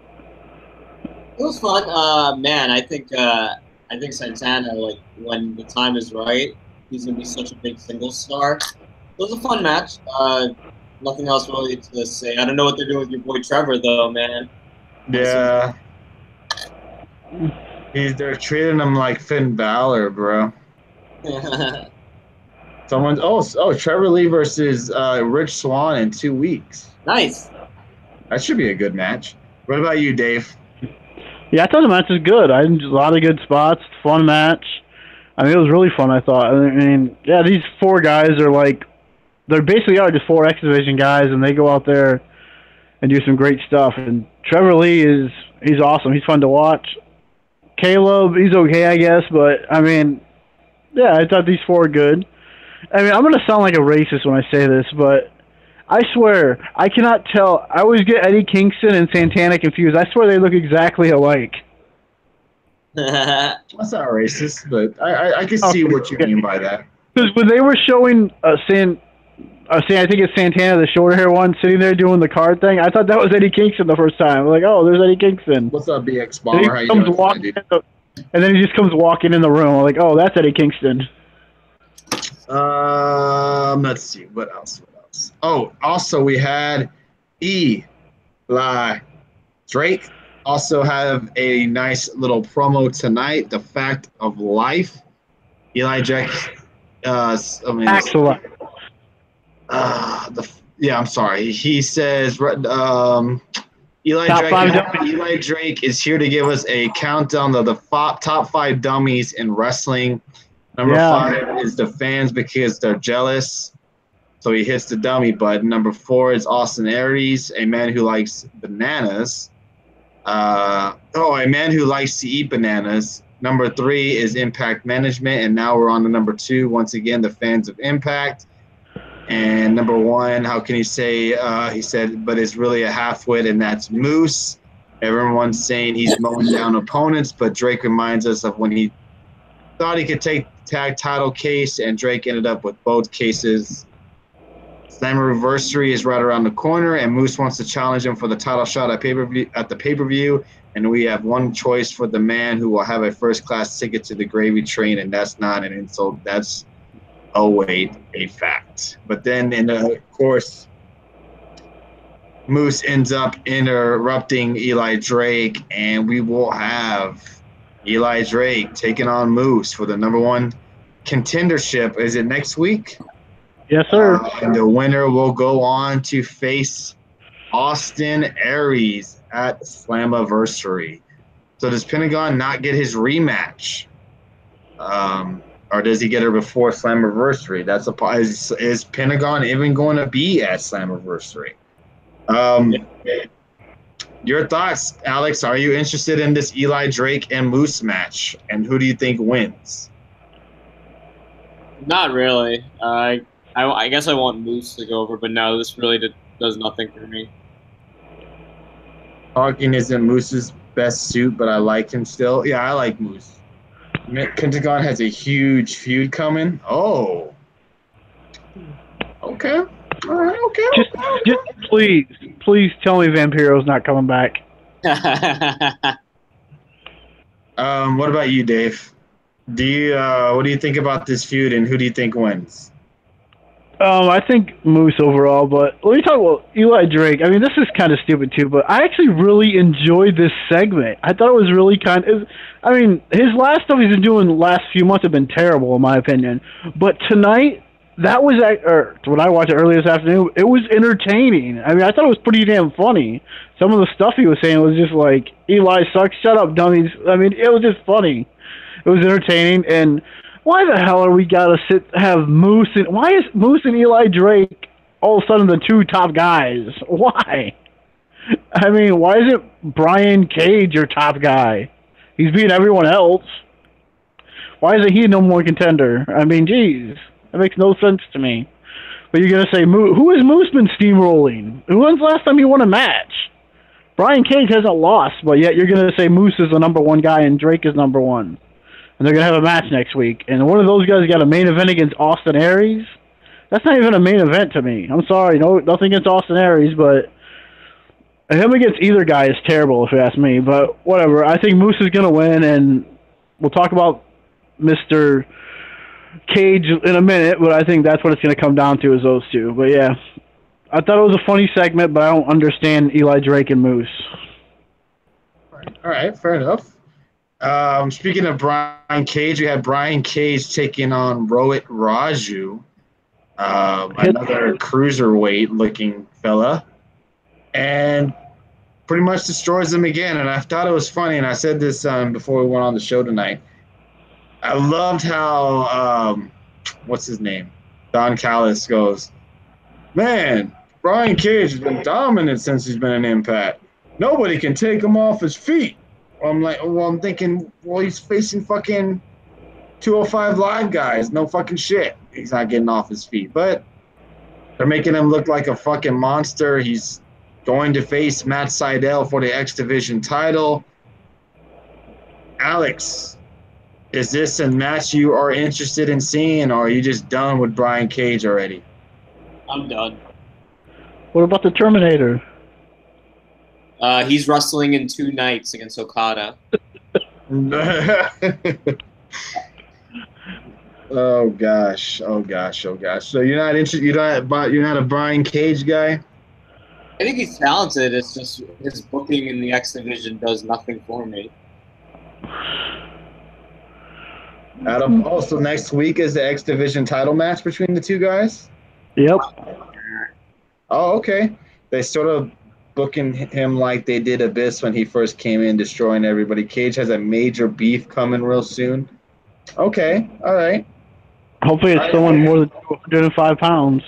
It was fun. Man, I think Santana, like, when the time is right, he's gonna be such a big single star. It was a fun match. Nothing else really to say. I don't know what they're doing with your boy Trevor, though, man. Yeah. They're treating him like Finn Balor, bro. Trevor Lee versus Rich Swann in 2 weeks. Nice. That should be a good match. What about you, Dave? Yeah, I thought the match was good. I had a lot of good spots. Fun match. I mean, it was really fun, I thought. I mean, yeah, these four guys are like, they're basically are just four X Division guys, and they go out there and do some great stuff. And Trevor Lee he's awesome. He's fun to watch. Caleb, he's okay, I guess, but I mean, yeah, I thought these four are good. I mean, I'm going to sound like a racist when I say this, but I swear, I cannot tell. I always get Eddie Kingston and Santana confused. I swear they look exactly alike. That's not racist, but I can see what you mean by that. Because when they were showing I think it's Santana, the shorter hair one, sitting there doing the card thing, I thought that was Eddie Kingston the first time. I'm like, oh, there's Eddie Kingston. What's up, BX Bomber? How you doing? And then he just comes walking in the room. I'm like, oh, that's Eddie Kingston. Let's see. What else? Oh, also we had Eli Drake. Also have a nice little promo tonight. The Fact of Life. Eli Drake. Excellent. I'm sorry. He says Eli Drake is here to give us a countdown of the top 5 dummies in wrestling. Number 5 is the fans because they're jealous. So he hits the dummy button. Number 4 is Austin Aries, a man who likes bananas. A man who likes to eat bananas. Number 3 is Impact Management. And now we're on to number 2. Once again, the fans of Impact. And number 1, how can he say, he said, but it's really a half-wit, and that's Moose. Everyone's saying he's mowing down opponents, but Drake reminds us of when he thought he could take the tag title case, and Drake ended up with both cases. Slammiversary is right around the corner, and Moose wants to challenge him for the title shot at the pay-per-view, and we have one choice for the man who will have a first-class ticket to the gravy train, and that's not an insult. That's a fact. But then, of course, Moose ends up interrupting Eli Drake, and we will have Eli Drake taking on Moose for the number 1 contendership. Is it next week? Yes, sir. And the winner will go on to face Austin Aries at Slammiversary. So does Pentagon not get his rematch? Or does he get her before Slammiversary? That's is Pentagon even going to be at Slammiversary? Your thoughts, Alex? Are you interested in this Eli Drake and Moose match? And who do you think wins? Not really. I guess I want Moose to go over, but no, this really does nothing for me. Talking isn't Moose's best suit, but I like him still. Yeah, I like Moose. Pentagon has a huge feud coming. Oh. Okay. All right, okay. Just please tell me Vampiro's not coming back. What about you, Dave? What do you think about this feud, and who do you think wins? I think Moose overall, but let me talk about Eli Drake. I mean, this is kind of stupid too, but I actually really enjoyed this segment. I thought it was really kind of. I mean, his last stuff he's been doing the last few months have been terrible, in my opinion. But tonight, that was, or when I watched it earlier this afternoon, it was entertaining. I mean, I thought it was pretty damn funny. Some of the stuff he was saying was just like, Eli sucks, shut up, dummies. I mean, it was just funny. It was entertaining, and why the hell are we gotta have Moose and why is Moose and Eli Drake all of a sudden the two top guys? Why? I mean, why isn't Brian Cage your top guy? He's beating everyone else. Why isn't he no more contender? I mean, geez, that makes no sense to me. But you're gonna say Moose? Who has Moose been steamrolling? When's the last time he won a match? Brian Cage hasn't lost, but yet you're gonna say Moose is the number one guy and Drake is number one. And they're going to have a match next week. And one of those guys got a main event against Austin Aries. That's not even a main event to me. I'm sorry, nothing against Austin Aries, but him against either guy is terrible if you ask me. But whatever. I think Moose is going to win, and we'll talk about Mr. Cage in a minute, but I think that's what it's going to come down to is those two. But yeah, I thought it was a funny segment, but I don't understand Eli Drake and Moose. All right, fair enough. Speaking of Brian Cage, we had Brian Cage taking on Rohit Raju, another cruiserweight-looking fella, and pretty much destroys him again. And I thought it was funny, and I said this before we went on the show tonight. I loved how, what's his name? Don Callis goes, man, Brian Cage has been dominant since he's been in Impact. Nobody can take him off his feet. I'm thinking, he's facing fucking 205 Live guys. No fucking shit. He's not getting off his feet. But they're making him look like a fucking monster. He's going to face Matt Sydal for the X Division title. Alex, is this a match you are interested in seeing, or are you just done with Brian Cage already? I'm done. What about the Terminator? He's wrestling in 2 nights against Okada. Oh gosh. So you're not interested? You're not a Brian Cage guy? I think he's talented. It's just his booking in the X Division does nothing for me. Adam. Also, next week is the X Division title match between the two guys. Yep. Oh, okay. They sort of booking him like they did Abyss when he first came in, destroying everybody. Cage has a major beef coming real soon. Okay, all right. Hopefully it's someone more than 205 pounds.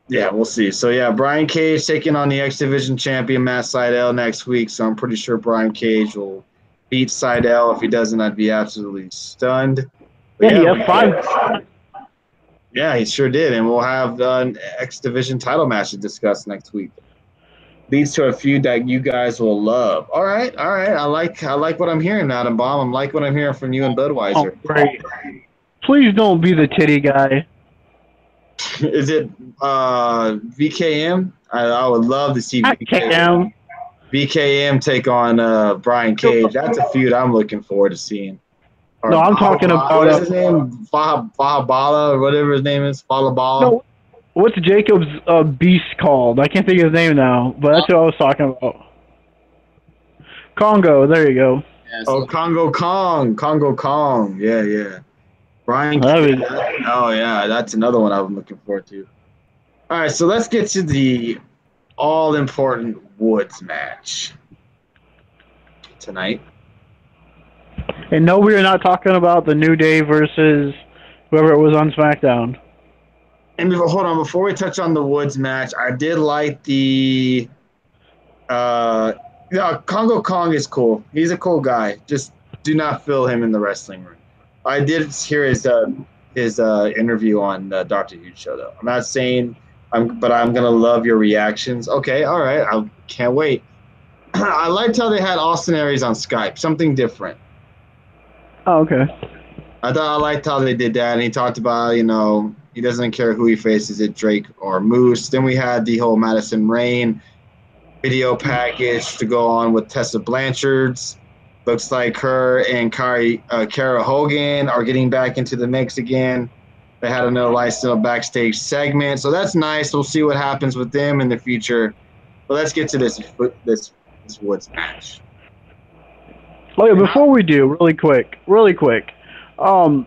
Yeah, we'll see. So, yeah, Brian Cage taking on the X Division champion Matt Sydal next week. So I'm pretty sure Brian Cage will beat Sydal. If he doesn't, I'd be absolutely stunned. But yeah, he has 5. Yeah, he sure did. And we'll have an X Division title match to discuss next week. Leads to a feud that you guys will love. All right. I like what I'm hearing, Adam Baum. I like what I'm hearing from you and Budweiser. Oh, great. Please don't be the titty guy. Is it VKM? I would love to see VKM take on Brian Cage. That's a feud I'm looking forward to seeing. No, I'm talking about what is his name? Bala or whatever his name is. Bala. No. What's Jacob's beast called? I can't think of his name now, but that's what I was talking about. Congo, there you go. Yeah, so Congo Kong. Yeah. Brian Cage. Oh, yeah, that's another one I'm looking forward to. All right, so let's get to the all-important Woods match tonight. And no, we are not talking about the New Day versus whoever it was on SmackDown. And hold on, before we touch on the Woods match, I did like the Congo Kong is cool. He's a cool guy. Just do not fill him in the wrestling room. I did hear his interview on Dr. Huge show, though. I'm not saying but I'm gonna love your reactions. Okay, all right, I can't wait. I liked how they had Austin Aries on Skype, something different. Oh, okay. I liked how they did that, and he talked about, he doesn't care who he faces, it Drake or Moose. Then we had the whole Madison Rain video package to go on with Tessa Blanchard's Looks like her and Kara Hogan are getting back into the mix again. They had another nice little backstage segment, so that's nice. We'll see what happens with them in the future. But let's get to this Woods match. Oh yeah, before we do, really quick, do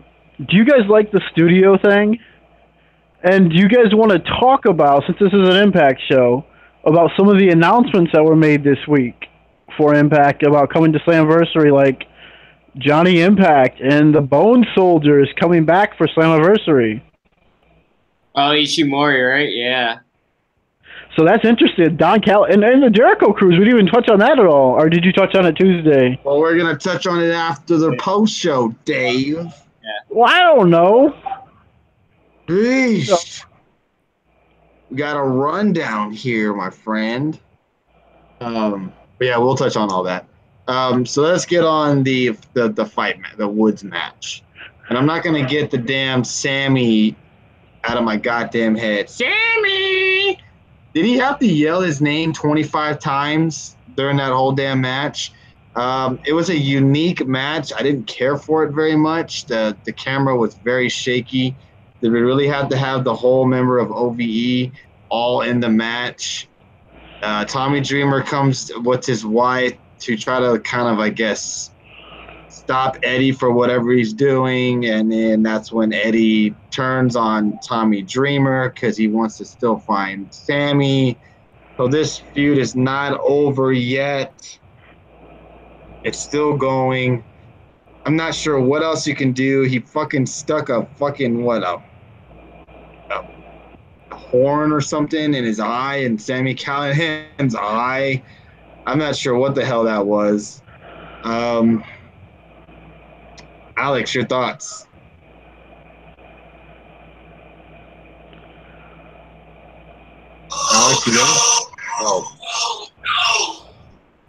you guys like the studio thing? And do you guys want to talk about, since this is an Impact show, about some of the announcements that were made this week for Impact about coming to Slammiversary, like Johnny Impact and the Bone Soldiers coming back for Slammiversary? Oh, Ishimori, right? Yeah. So that's interesting. Don Cal and the Jericho Cruise. We didn't even touch on that at all, or did you touch on it Tuesday? Well, we're gonna touch on it after the post show, Dave. Yeah. Well, I don't know. Eesh. We got a rundown here, my friend. But yeah, we'll touch on all that. So let's get on the fight, the Woods match. And I'm not gonna get the damn Sammy out of my goddamn head. Sammy! Did he have to yell his name 25 times during that whole damn match? It was a unique match. I didn't care for it very much. The camera was very shaky. They really had to have the whole member of OVE all in the match. Tommy Dreamer comes with his wife to try to kind of, I guess, stop Eddie for whatever he's doing, and then that's when Eddie turns on Tommy Dreamer because he wants to still find Sammy. So this feud is not over yet. It's still going. I'm not sure what else you can do. He fucking stuck a fucking a horn or something in his eye, in Sami Callihan's eye. I'm not sure what the hell that was. Alex, your thoughts? Alex, you there? Oh.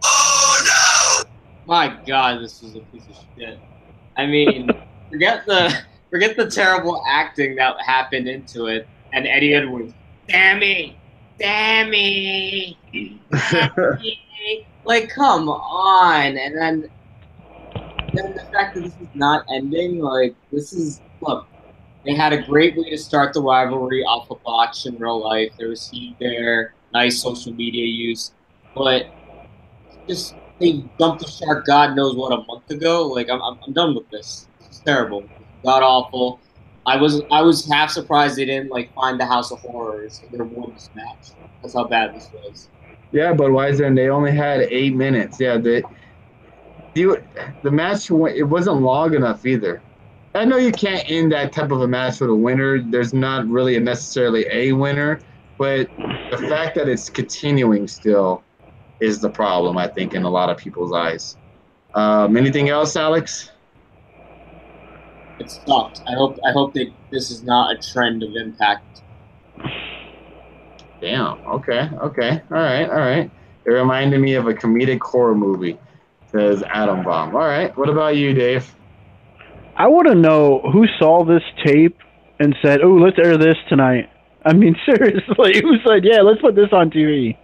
Oh no! My God, this is a piece of shit. I mean, forget the terrible acting that happened into it, and Eddie Edwards, Sammy, like, come on, and then the fact that this is not ending, like, look, they had a great way to start the rivalry off a botch in real life. There was heat there, nice social media use, but just they dumped the shark God knows what a month ago. Like, I'm done with this. It's terrible. God awful. I was half surprised they didn't like find the House of Horrors and they won this match. That's how bad this was. Yeah, but Budweiser, and they only had 8 minutes. Yeah, the match, it wasn't long enough either. I know you can't end that type of a match with a winner. There's not really necessarily a winner, but the fact that it's continuing still is the problem, I think, in a lot of people's eyes. Anything else, Alex? It sucked. I hope that this is not a trend of Impact. Damn. Okay. All right. It reminded me of a comedic horror movie, says Adam Bomb. All right. What about you, Dave? I want to know who saw this tape and said, "Oh, let's air this tonight." I mean, seriously, who said, "Yeah, let's put this on TV"?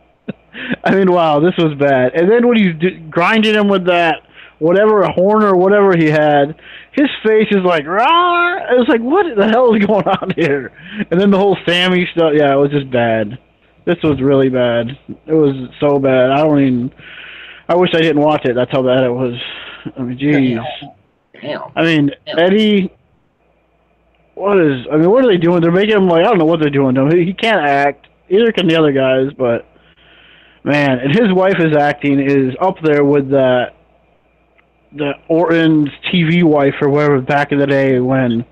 I mean, wow, this was bad. And then when he's grinding him with that whatever horn or whatever he had, his face is like, rah! It was like, what the hell is going on here? And then the whole Sammy stuff, yeah, it was just bad. This was really bad. It was so bad. I wish I didn't watch it. That's how bad it was. I mean, jeez. Damn. I mean, Eddie, what are they doing? They're making him like, I don't know what they're doing to him. He can't act. Neither can the other guys, but man, and his wife's acting is up there with the Orton's TV wife or whatever back in the day when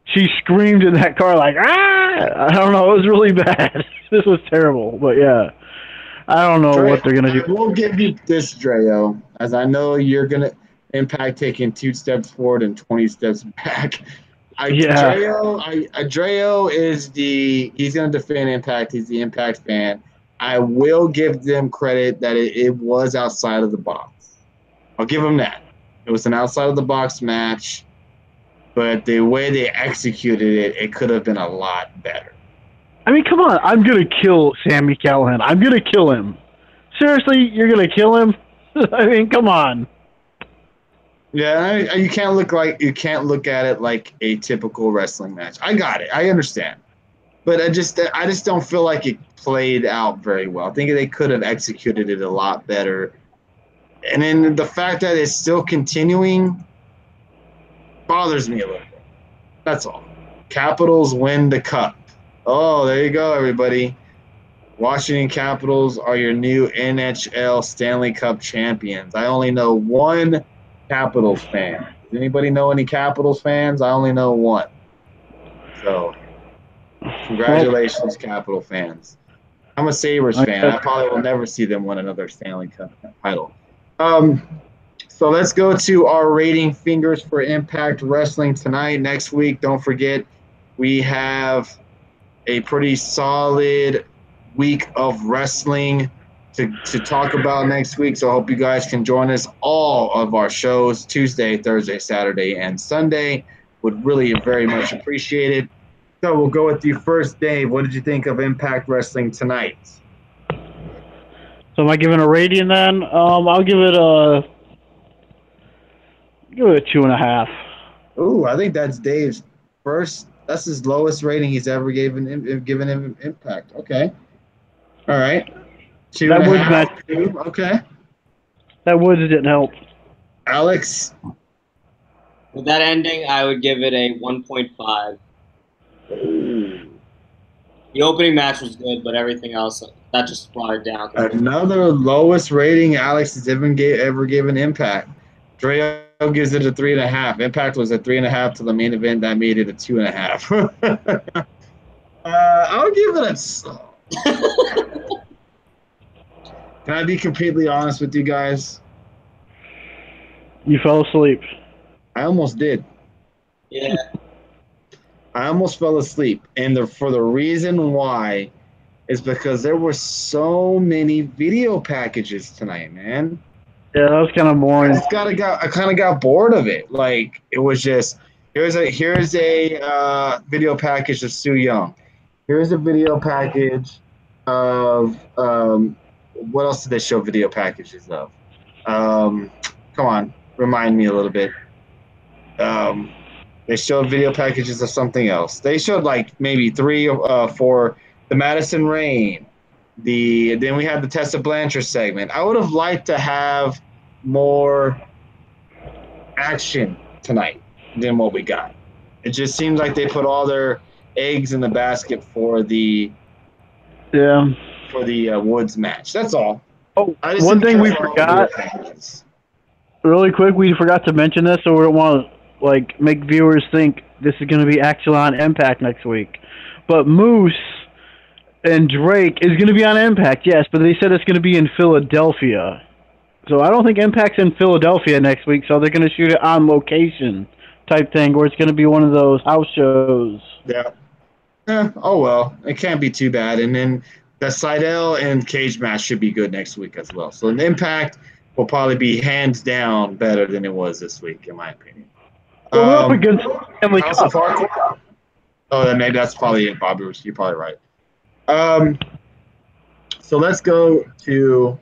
she screamed in that car like, ah! I don't know. It was really bad. This was terrible, but yeah. I don't know what they're going to do. I will give you this, Dreo, as I know you're going to Impact taking 2 steps forward and 20 steps back. Dreo is he's going to defend Impact. He's the Impact fan. I will give them credit that it was outside of the box. I'll give them that. It was an outside of the box match, but the way they executed it, it could have been a lot better. I mean, come on. I'm going to kill Sami Callihan. I'm going to kill him. Seriously, you're going to kill him? I mean, come on. Yeah, you can't look at it like a typical wrestling match. I got it. I understand. But I just don't feel like it played out very well. I think they could have executed it a lot better. And then the fact that it's still continuing bothers me a little bit. That's all. Capitals win the cup. Oh, there you go, everybody. Washington Capitals are your new NHL Stanley Cup champions. I only know one Capitals fan. Does anybody know any Capitals fans? I only know one. So, congratulations, Capital fans. I'm a Sabres fan. I probably will never see them win another Stanley Cup title. So let's go to our rating fingers for Impact Wrestling tonight. Next week, don't forget, we have a pretty solid week of wrestling to talk about next week. So I hope you guys can join us. All of our shows, Tuesday, Thursday, Saturday, and Sunday. Would really very much appreciate it. So we'll go with you first, Dave. What did you think of Impact Wrestling tonight? So am I giving a rating then? I'll give it a 2.5. Ooh, I think that's Dave's first. That's his lowest rating he's ever given him Impact. Okay. All right. Two That and a Woods half. match. Okay. That Woods didn't help. Alex. With that ending, I would give it a 1.5. The opening match was good, but everything else that just brought it down. Another lowest rating Alex has ever given Impact. Dre gives it a 3.5. Impact was a 3.5 to the main event. That made it a 2.5. I'll give it a. Can I be completely honest with you guys? You fell asleep. I almost did. Yeah. I almost fell asleep, and for the reason why is because there were so many video packages tonight, man. Yeah, that was kind of boring. I kind of got bored of it. Like it was just here's a video package of Sue Young. Here's a video package of what else did they show video packages of? Come on, remind me a little bit. They showed video packages of something else. They showed like maybe 3 for the Madison Rain. Then we had the Tessa Blanchard segment. I would have liked to have more action tonight than what we got. It just seems like they put all their eggs in the basket for the Woods match. That's all. Oh, one thing we forgot. Really quick, we forgot to mention this, so we don't want to make viewers think this is going to be actually on Impact next week. But Moose and Drake is going to be on Impact, yes, but they said it's going to be in Philadelphia. So I don't think Impact's in Philadelphia next week, so they're going to shoot it on location type thing, where it's going to be one of those house shows. Yeah. Oh, well, it can't be too bad. And then the Seidel and Cage match should be good next week as well. So an Impact will probably be hands down better than it was this week, in my opinion. So we're up against Family Cup. Oh, then maybe that's probably it, Bobby. You're probably right. So let's go to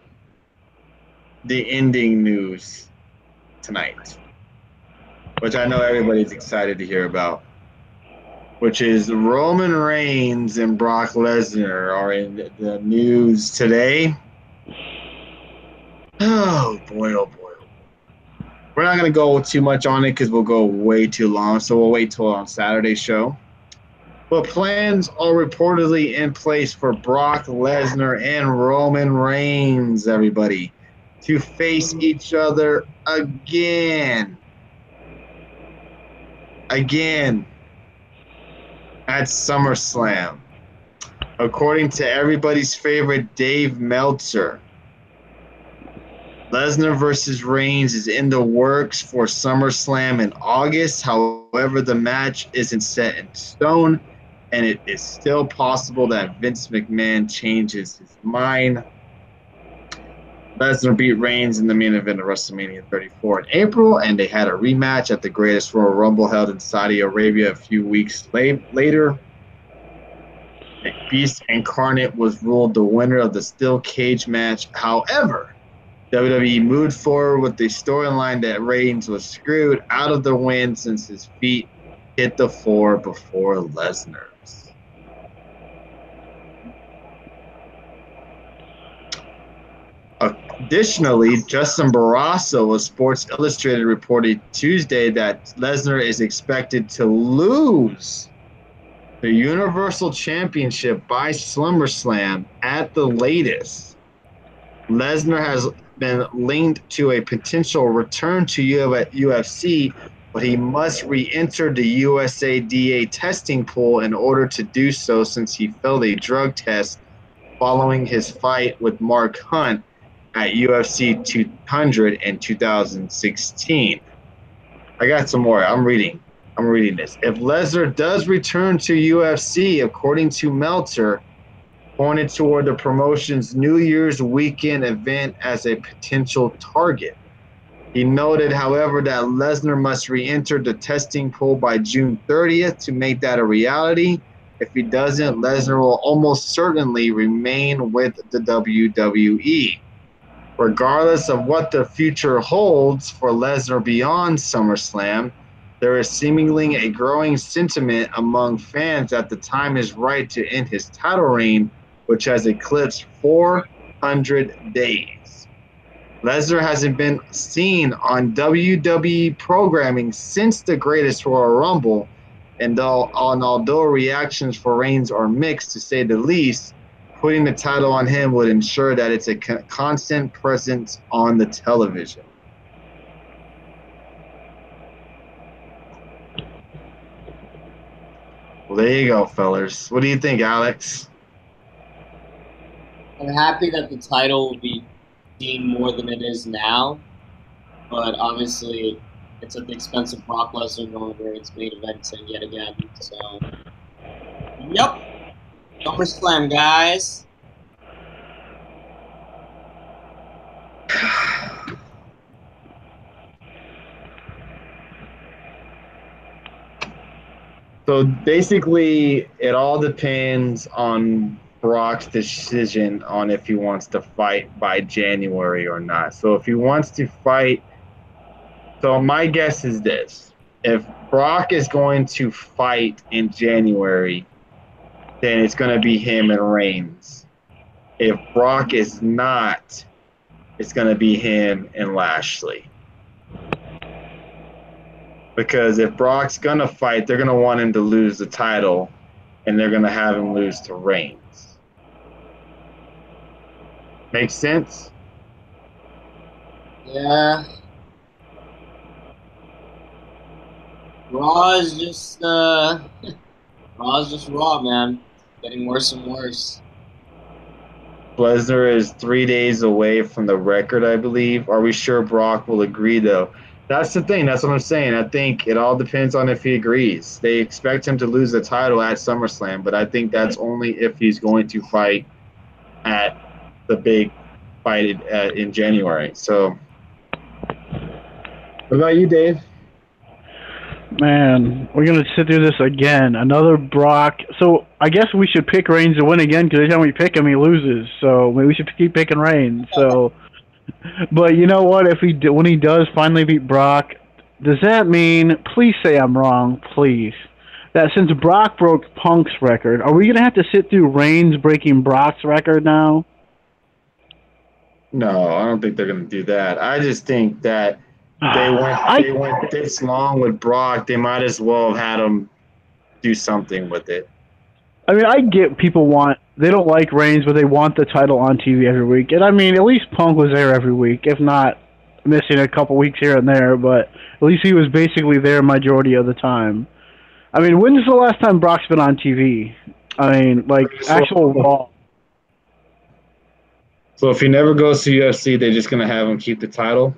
the ending news tonight, which I know everybody's excited to hear about, which is Roman Reigns and Brock Lesnar are in the news today. Oh, boy, oh, boy. We're not going to go too much on it because we'll go way too long, so we'll wait till on Saturday's show. But plans are reportedly in place for Brock Lesnar and Roman Reigns, everybody, to face each other again. Again. At SummerSlam. According to everybody's favorite Dave Meltzer, Lesnar versus Reigns is in the works for SummerSlam in August. However, the match isn't set in stone, and it is still possible that Vince McMahon changes his mind. Lesnar beat Reigns in the main event of WrestleMania 34 in April, and they had a rematch at the Greatest Royal Rumble held in Saudi Arabia a few weeks later. Beast Incarnate was ruled the winner of the steel cage match. However, WWE moved forward with the storyline that Reigns was screwed out of the win since his feet hit the floor before Lesnar's. Additionally, Justin Barrasso of Sports Illustrated reported Tuesday that Lesnar is expected to lose the Universal Championship by SummerSlam at the latest. Lesnar has been linked to a potential return to UFC, but he must re-enter the USADA testing pool in order to do so since he failed a drug test following his fight with Mark Hunt at UFC 200 in 2016. I got some more. I'm reading this. If Lesnar does return to UFC, according to Meltzer, pointed toward the promotion's New Year's weekend event as a potential target. He noted, however, that Lesnar must re-enter the testing pool by June 30th to make that a reality. If he doesn't, Lesnar will almost certainly remain with the WWE. Regardless of what the future holds for Lesnar beyond SummerSlam, there is seemingly a growing sentiment among fans that the time is right to end his title reign, which has eclipsed 400 days. Lesnar hasn't been seen on WWE programming since the Greatest Royal Rumble, and although reactions for Reigns are mixed to say the least, putting the title on him would ensure that it's a constant presence on the television. Well, there you go, fellas. What do you think, Alex? I'm happy that the title will be seen more than it is now, but obviously it's at the expense of Brock Lesnar going where it's main eventing yet again. So, yep, SummerSlam, guys. So basically, it all depends on Brock's decision on if he wants to fight by January or not. So if he wants to fight, so my guess is this. If Brock is going to fight in January, then it's going to be him and Reigns. If Brock is not, it's going to be him and Lashley. Because if Brock's going to fight, they're going to want him to lose the title, and they're going to have him lose to Reigns. Makes sense? Yeah. Raw is just Raw, man. Getting worse and worse. Lesnar is 3 days away from the record, I believe. Are we sure Brock will agree, though? That's the thing. That's what I'm saying. I think it all depends on if he agrees. They expect him to lose the title at SummerSlam, but I think that's only if he's going to fight at the big fight in January. So, what about you, Dave? Man, we're going to sit through this again. Another Brock. So, I guess we should pick Reigns to win again because every time we pick him, he loses. So, maybe we should keep picking Reigns. So, but you know what? When he does finally beat Brock, does that mean, please say I'm wrong, please, that since Brock broke Punk's record, are we going to have to sit through Reigns breaking Brock's record now? No, I don't think they're going to do that. I just think that they went this long with Brock. They might as well have had him do something with it. I mean, I get they don't like Reigns, but they want the title on TV every week. And I mean, at least Punk was there every week, if not missing a couple weeks here and there, but at least he was basically there majority of the time. I mean, when's the last time Brock's been on TV? I mean, like, actual Raw. So if he never goes to UFC, they're just going to have him keep the title?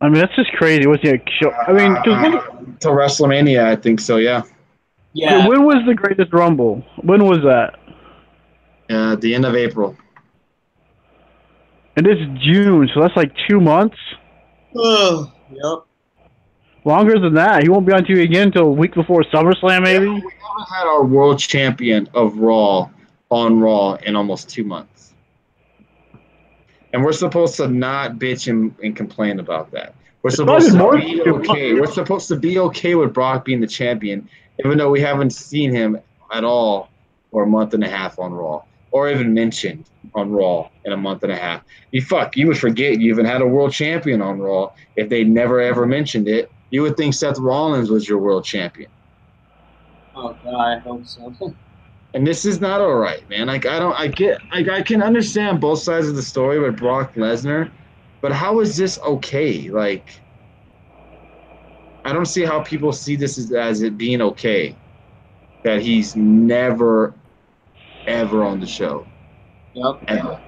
I mean, that's just crazy. What's he show? I mean, to WrestleMania, I think so, yeah. Yeah. When was the Greatest Rumble? When was that? At the end of April. And it's June, so that's like 2 months? Yep. Longer than that. He won't be on TV again until a week before SummerSlam, maybe? Yeah, we haven't had our world champion of Raw on Raw in almost 2 months. And we're supposed to not bitch and complain about that. We're It's not supposed even to more be than 2 okay. We're supposed to be okay with Brock being the champion, even though we haven't seen him at all for a month and a half on Raw, or even mentioned on Raw in a month and a half. You would forget you even had a world champion on Raw if they never ever mentioned it. You would think Seth Rollins was your world champion. Oh God, I hope so. And this is not all right, man. Like I can understand both sides of the story with Brock Lesnar, but how is this okay? Like, I don't see how people see this as it being okay that he's never ever on the show. Yep. Ever.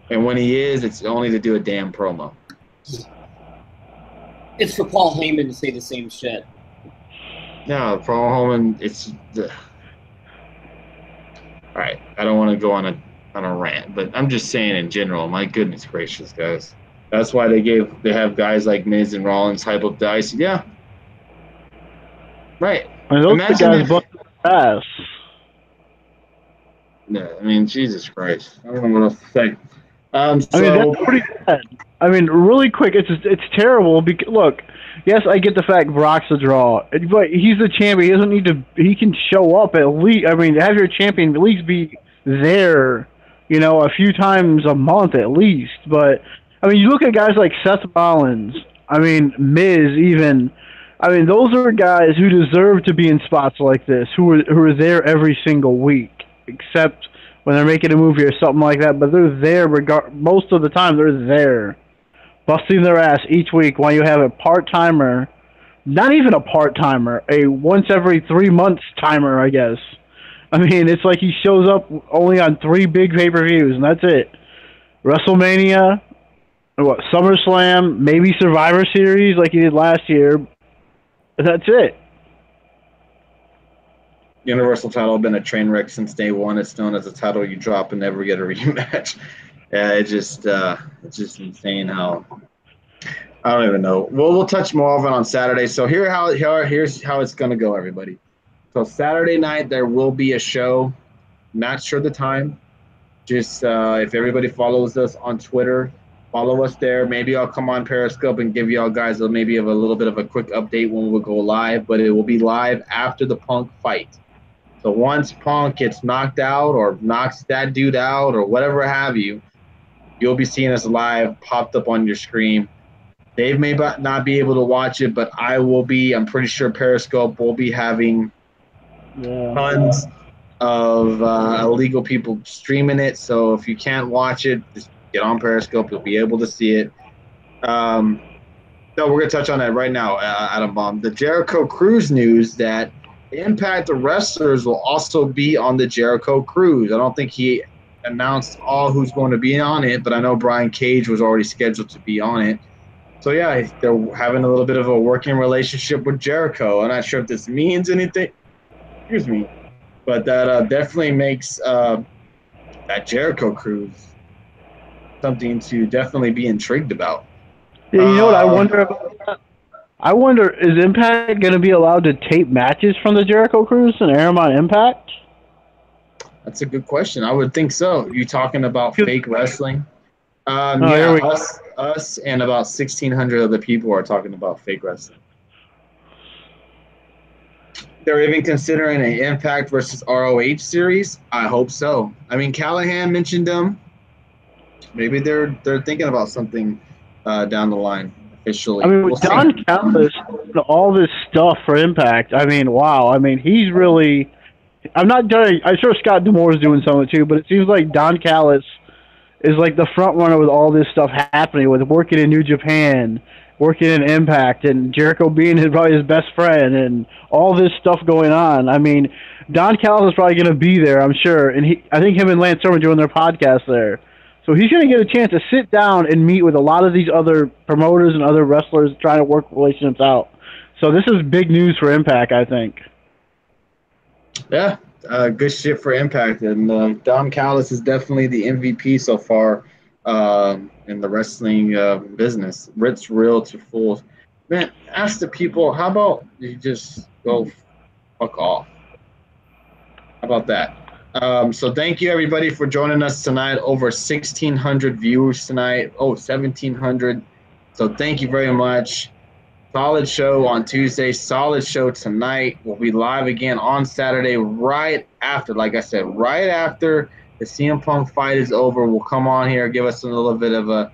And when he is, it's only to do a damn promo. It's for Paul Heyman to say the same shit. No, promo Holman, it's all right. I don't want to go on a rant, but I'm just saying in general. My goodness gracious, guys. That's why they have guys like Miz and Rollins hype up the IC. Yeah, right. And those are the Imagine guys if. busting their ass. Yeah, I mean, Jesus Christ. I don't know what else to say. I mean, So that's pretty bad. I mean, really quick, it's terrible. Because look, yes, I get the fact Brock's a draw, but he's the champion. He doesn't need to. He can show up at least. I mean, have your champion at least be there. You know, a few times a month at least. But I mean, you look at guys like Seth Rollins. I mean, Miz even. I mean, those are guys who deserve to be in spots like this, who are there every single week, except when they're making a movie or something like that. But they're there most of the time. They're there, busting their ass each week. While you have a part timer, not even a part timer, a once every 3 months timer, I guess. I mean, it's like he shows up only on 3 big pay-per-views, and that's it. WrestleMania, SummerSlam, maybe Survivor Series like he did last year. That's it. Universal title been a train wreck since day one. It's known as a title you drop and never get a rematch. Yeah, it's just insane how. I don't even know. We'll touch more of it on Saturday. So here's how it's gonna go, everybody. So Saturday night there will be a show. Not sure the time. Just if everybody follows us on Twitter, follow us there. Maybe I'll come on Periscope and give y'all guys maybe a little bit of a quick update when we'll go live. But it will be live after the Punk fight. So once Punk gets knocked out or knocks that dude out or whatever have you, you'll be seeing us live popped up on your screen. Dave may not be able to watch it, but I will be. I'm pretty sure Periscope will be having tons of illegal people streaming it. So if you can't watch it, just get on Periscope. You'll be able to see it. So we're going to touch on that right now, Adam Bomb. The Jericho Cruise news that Impact the wrestlers will also be on the Jericho Cruise. I don't think he announced all who's going to be on it, but I know Brian Cage was already scheduled to be on it. So, yeah, they're having a little bit of a working relationship with Jericho. I'm not sure if this means anything. Excuse me. But that definitely makes that Jericho Cruise something to definitely be intrigued about. Yeah, you know what I wonder about that? I wonder, is Impact going to be allowed to tape matches from the Jericho Cruise and air them on Impact? That's a good question. I would think so. You talking about fake wrestling? Us and about 1,600 other people are talking about fake wrestling. They're even considering an Impact versus ROH series. I hope so. I mean, Callaghan mentioned them. Maybe they're thinking about something down the line officially. I mean, with Don Callis, all this stuff for Impact. I mean, wow. I mean, he's really. I'm sure Scott D'Amore is doing some of it too, but it seems like Don Callis is like the front runner with all this stuff happening, with working in New Japan, working in Impact, and Jericho being probably his best friend, and all this stuff going on. I mean, Don Callis is probably going to be there, I'm sure, and I think him and Lance Storm are doing their podcast there. So he's going to get a chance to sit down and meet with a lot of these other promoters and other wrestlers trying to work relationships out. So this is big news for Impact, I think. Yeah, good shit for Impact. And Don Callis is definitely the MVP so far in the wrestling business. It's real to full. Man, ask the people, how about you just go fuck off? How about that? So thank you everybody for joining us tonight. Over 1,600 viewers tonight. Oh, 1,700. So thank you very much. Solid show on Tuesday. Solid show tonight. We'll be live again on Saturday right after, like I said, right after the CM Punk fight is over. We'll come on here, give us a little bit of a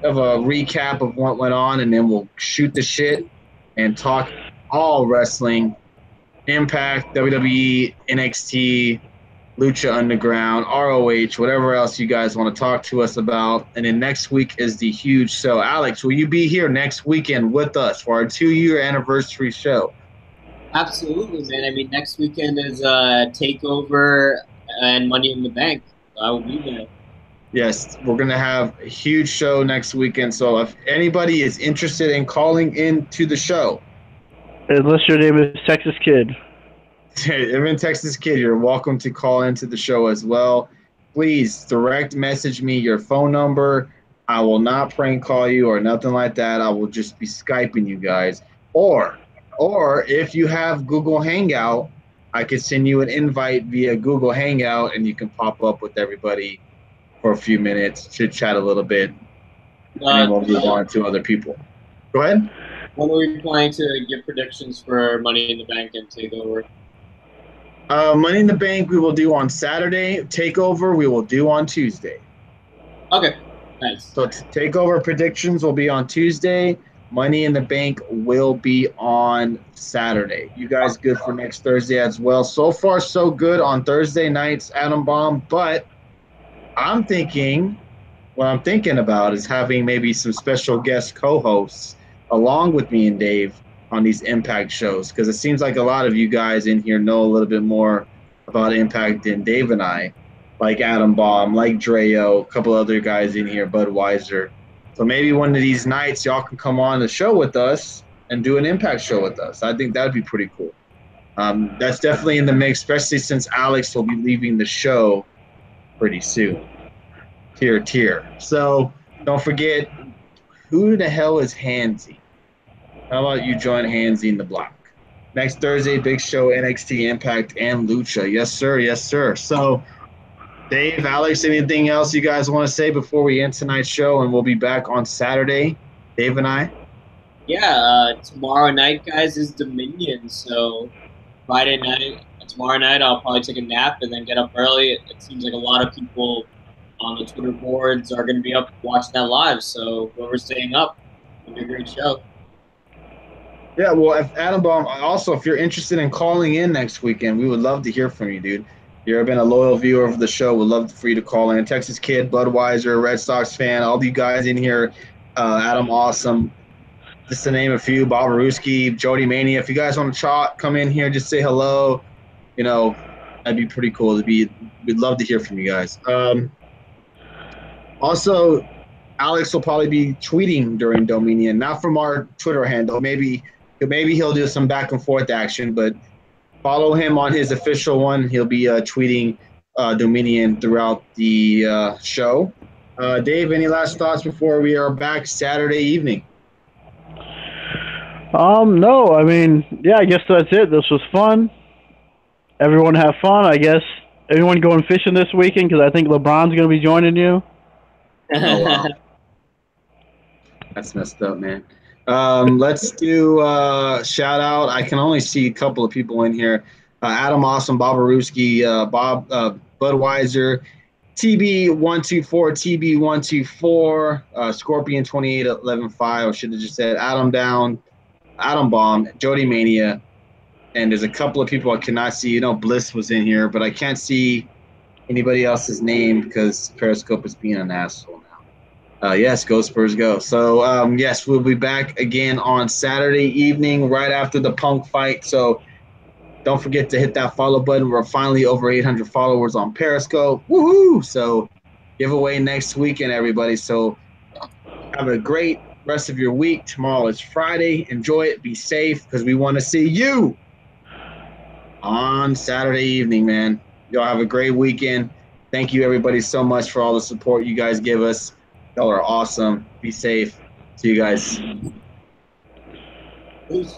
recap of what went on, and then we'll shoot the shit and talk all wrestling, Impact, WWE, NXT, Lucha Underground, ROH, whatever else you guys want to talk to us about. And then next week is the huge show. Alex, will you be here next weekend with us for our 2-year anniversary show? Absolutely, man. I mean, next weekend is Takeover and Money in the Bank. I will be there. Yes, we're going to have a huge show next weekend. So if anybody is interested in calling in to the show, unless your name is Texas Kid. if in Texas Kid, you're welcome to call into the show as well. Please direct message me your phone number. I will not prank call you or nothing like that. I will just be Skyping you guys. Or if you have Google Hangout, I could send you an invite via Google Hangout and you can pop up with everybody for a few minutes, chit chat a little bit, and then we'll move on to other people. Go ahead. When are we planning to give predictions for Money in the Bank and Takeover? Money in the Bank we will do on Saturday. Takeover we will do on Tuesday. Okay, nice. So Takeover predictions will be on Tuesday. Money in the Bank will be on Saturday. You guys good for next Thursday as well? So far, so good on Thursday nights, Adam Bomb. But I'm thinking, what I'm thinking about is having maybe some special guest co-hosts along with me and Dave on these Impact shows, because it seems like a lot of you guys in here know a little bit more about Impact than Dave and I, like Adam Bomb, like Dreo, a couple other guys in here, Budweiser. So maybe one of these nights y'all can come on the show with us and do an Impact show with us. I think that'd be pretty cool. That's definitely in the mix, especially since Alex will be leaving the show pretty soon. Tier. So don't forget, who the hell is Hansy? How about you join Hansy in the block? Next Thursday, big show, NXT, Impact, and Lucha. Yes, sir. Yes, sir. So, Dave, Alex, anything else you guys want to say before we end tonight's show? And we'll be back on Saturday, Dave and I. Yeah, tomorrow night, guys, is Dominion. So tomorrow night, I'll probably take a nap and then get up early. It seems like a lot of people on the Twitter boards are going to be up watching that live. So whoever's staying up, it'll be a great show. Yeah, well, if Adam Baum, also, if you're interested in calling in next weekend, we would love to hear from you, dude. You've been a loyal viewer of the show. We'd love for you to call in. Texas Kid, Budweiser, Red Sox fan, all you guys in here, Adam Awesome, just to name a few, Bob Ruski, Jody Mania. If you guys want to come in here, just say hello. You know, that'd be pretty cool. We'd love to hear from you guys. Also, Alex will probably be tweeting during Dominion, not from our Twitter handle. Maybe he'll do some back and forth action, but follow him on his official one. He'll be tweeting Dominion throughout the show. Dave, any last thoughts before we are back Saturday evening? No, I mean, yeah, I guess that's it. This was fun. Everyone have fun. I guess everyone going fishing this weekend because I think LeBron's going to be joining you. Oh, wow. That's messed up, man. Let's do shout out. I can only see a couple of people in here. Adam Awesome, Bob Aruski, Bob Budweiser, TB124, TB124, Scorpion 28115. I should have just said Adam Down, Adam Bomb, Jody Mania, and there's a couple of people I cannot see. You know, Bliss was in here, but I can't see anybody else's name because Periscope is being an asshole now. Yes, go Spurs, go. So, yes, we'll be back again on Saturday evening right after the Punk fight. So don't forget to hit that follow button. We're finally over 800 followers on Periscope. Woohoo! So giveaway next weekend, everybody. So have a great rest of your week. Tomorrow is Friday. Enjoy it. Be safe because we want to see you on Saturday evening, man. Y'all have a great weekend. Thank you, everybody, so much for all the support you guys give us. Y'all are awesome. Be safe. See you guys. Peace.